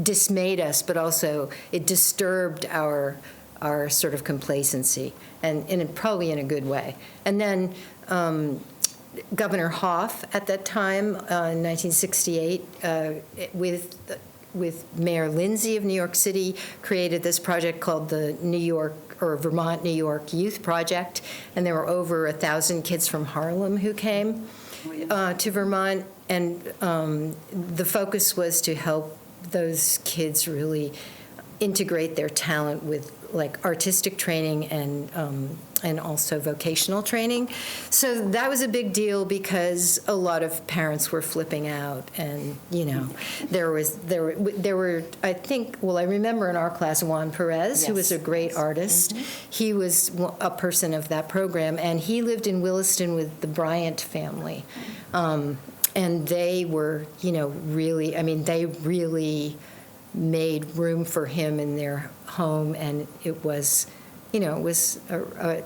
dismayed us, but also it disturbed our sort of complacency, and probably in a good way. And then Governor Hoff at that time, in 1968, with Mayor Lindsay of New York City, created this project called the Vermont New York Youth Project, and there were over 1,000 kids from Harlem who came to Vermont, and the focus was to help those kids really integrate their talent with like artistic training and also vocational training. So that was a big deal because a lot of parents were flipping out, and there were I think, well, I remember in our class Juan Perez, who was a great artist. He was a person of that program, and he lived in Williston with the Bryant family, and they were really, I mean, they really made room for him in their home, and it was a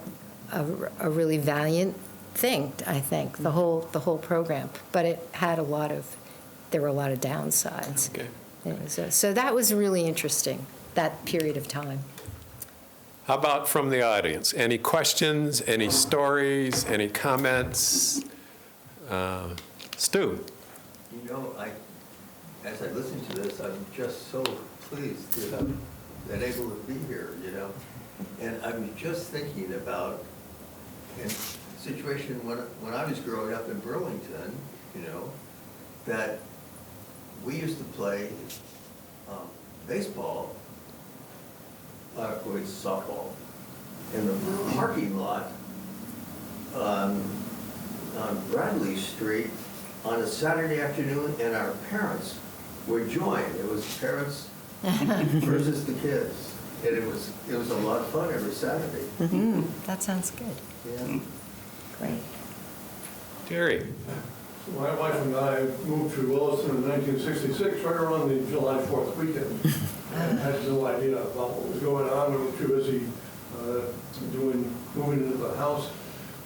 really valiant thing, I think, the whole program. But it had there were a lot of downsides. Okay. So that was really interesting, that period of time. How about from the audience? Any questions, any stories, any comments? Stu? As I listen to this, I'm just so pleased to have been able to be here, And I was just thinking about a situation when I was growing up in Burlington, that we used to play baseball, or softball, in the parking lot on Bradley Street on a Saturday afternoon, and our parents would join. It was parents versus the kids. And it was a lot of fun every Saturday. Mm-hmm. That sounds good. Yeah. Great. Terry? So my wife and I moved to Williston in 1966, right around the July 4th weekend. And had no idea about what was going on. We were too busy moving into the house.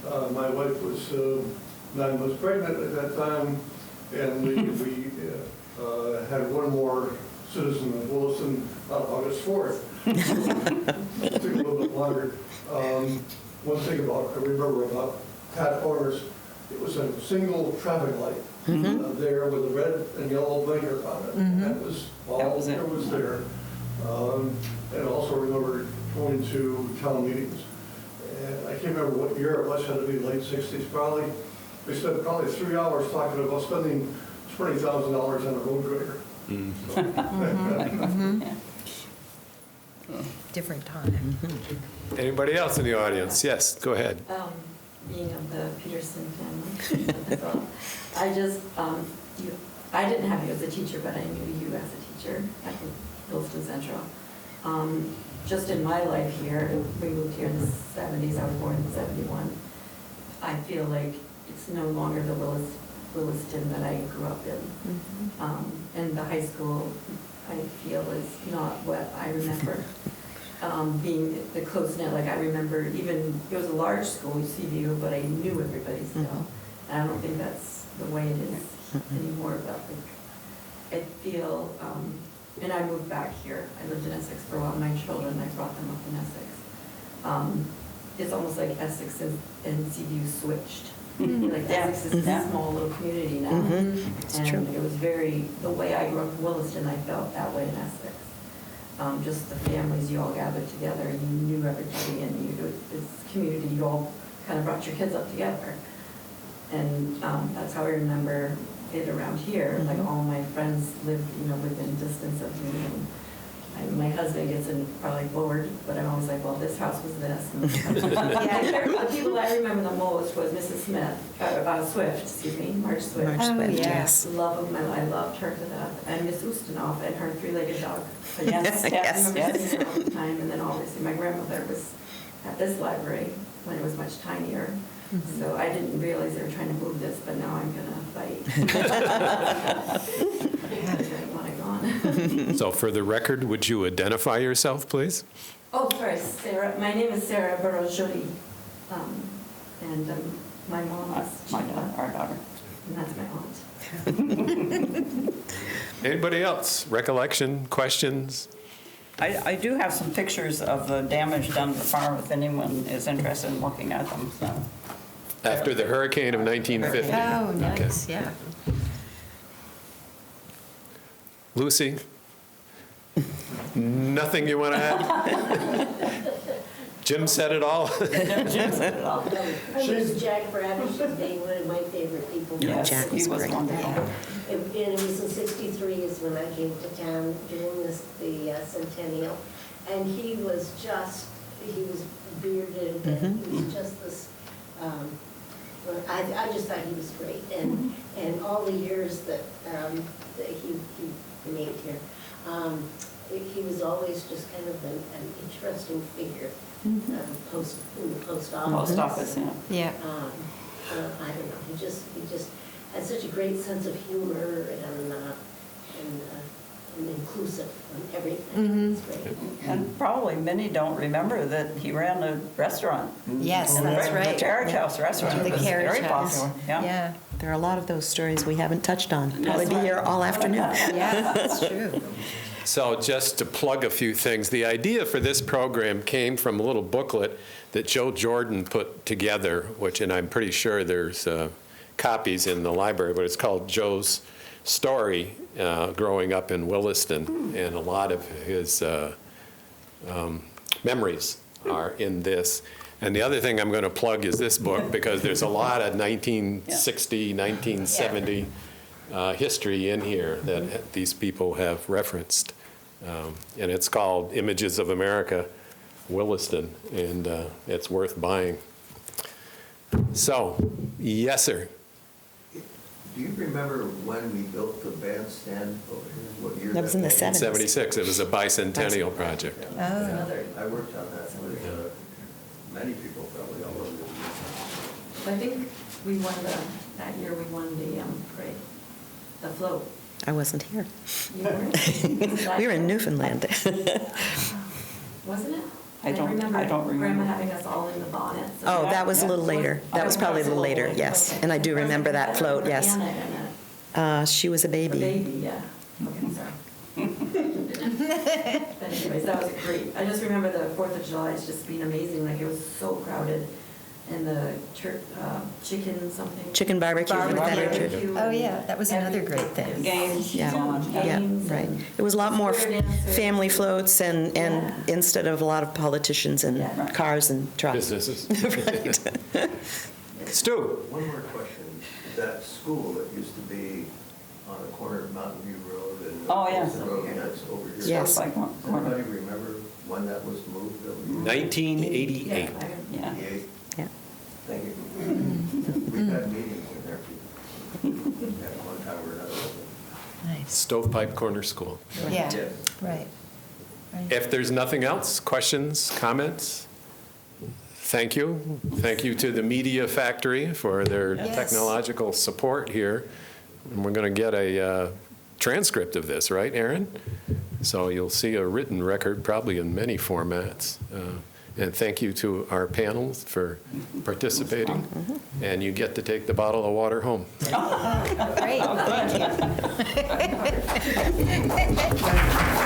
My wife was 9 months pregnant at that time, and we had one more citizen of Williston on August 4th. It took a little bit longer. One thing I remember about Pat Corners, it was a single traffic light there with a red and yellow blinker on it. Mm-hmm. That was all there was there. And also remember going to town meetings. And I can't remember what year it was, had to be late 60s probably. We spent probably 3 hours talking about spending $20,000 on a road grader. Different time. Anybody else in the audience? Yes, go ahead. Being of the Peterson family. That's all. I didn't have you as a teacher, but I knew you as a teacher at Williston Central. Just in my life here, we moved here in the 70s. I was born in 71. I feel like it's no longer the Williston that I grew up in. And the high school, I feel, is not what I remember. Being the close-knit, like I remember even, it was a large school, CVU, but I knew everybody still. And I don't think that's the way it is anymore, but like, I feel, and I moved back here. I lived in Essex for a while. My children, I brought them up in Essex. It's almost like Essex and CVU switched. Like Essex is a small little community now. And it was the way I grew up in Williston, I felt that way in Essex. Just the families, you all gathered together, and you knew everybody, and this community, you all kind of brought your kids up together. And that's how I remember it around here. Like all my friends lived, within distance of me. And my husband gets probably bored, but I'm always like, well, this house was this. And the people I remember the most was Mrs. Swift, Marge Swift. Yes. Love of my life. I loved her to death. And Miss Ustinoff and her three-legged dog. Yes, I remember seeing her all the time. And then obviously my grandmother was at this library when it was much tinier. So I didn't realize they were trying to move this, but now I'm going to fight. I didn't want it gone. So for the record, would you identify yourself, please? Oh, sorry, Sarah. My name is Sarah Burrows-Joly. And my mom is our daughter. And that's my aunt. Anybody else? Recollection, questions? I do have some pictures of the damage done to the farm if anyone is interested in looking at them, so. After the hurricane of 1950. Oh, nice, Okay. yeah. Lucy? Nothing you want to add? Jim said it all. Jim said it all. I was Jack Bravish, being one of my favorite people. Yes, Jack he was was great. wonderful. And it was in '63 is when I came to town during the centennial. And he was bearded, and he was just this, well, I just thought he was great. And all the years that he made here, he was always just kind of an interesting figure. In the post office. Post office, yeah. Yeah. I don't know, he just had such a great sense of humor and inclusive and everything. It's great. And probably many don't remember that he ran a restaurant. Yes, And that's the right. Carriage House restaurant The was Carriage very House. popular. Yeah. There are a lot of those stories we haven't touched on. Probably be right. here all afternoon. Yeah, that's true. So just to plug a few things, the idea for this program came from a little booklet that Joe Jordan put together, and I'm pretty sure there's copies in the library, but it's called Joe's Story, growing up in Williston, and a lot of his memories are in this. And the other thing I'm going to plug is this book, because there's a lot of 1960, 1970 history in here that these people have referenced. And it's called Images of America, Williston, and it's worth buying. So, yes, sir. Do you remember when we built the bandstand over here? What year? That was in the 70s. 76, it was a bicentennial project. Oh. I worked on that with many people probably all over. I think we won that year we won the parade, the float. I wasn't here. You weren't? We were in Newfoundland. Wasn't it? I don't remember. Grandma having us all in the bonnet. Oh, that was a little later. That was probably a little later, yes. And I do remember that float, yes. Anna and She was a a baby. baby, yeah. Okay, sorry. But anyways, that was great. I just remember the 4th of July as just being amazing, like it was so crowded. And the church, Chicken barbecue. Barbecue. Oh, yeah, that was another great thing. Everything. Games. Yeah, yeah, Games right. and It was a lot more square dancers. family floats and Yeah. instead of a lot of politicians and Yeah. cars and trucks. Businesses. Right. Stu? One more question. That school that used to be on the corner of Mountain View Road and Oh, yeah. Wilson Road, that's over here. Yes. Like one Does corner. anybody remember when that was moved? 1988. Yeah. 88? Yeah. Thank you. We've had meetings in there at one time or another. Nice. Stovepipe Corner School. Yeah, Yes. right. If there's nothing else, questions, comments? Thank you. Thank you to the Media Factory for their Yes. technological support here. And we're going to get a transcript of this, right, Aaron? So you'll see a written record, probably in many formats. And thank you to our panels for participating. And you get to take the bottle of water home. Great, thank you.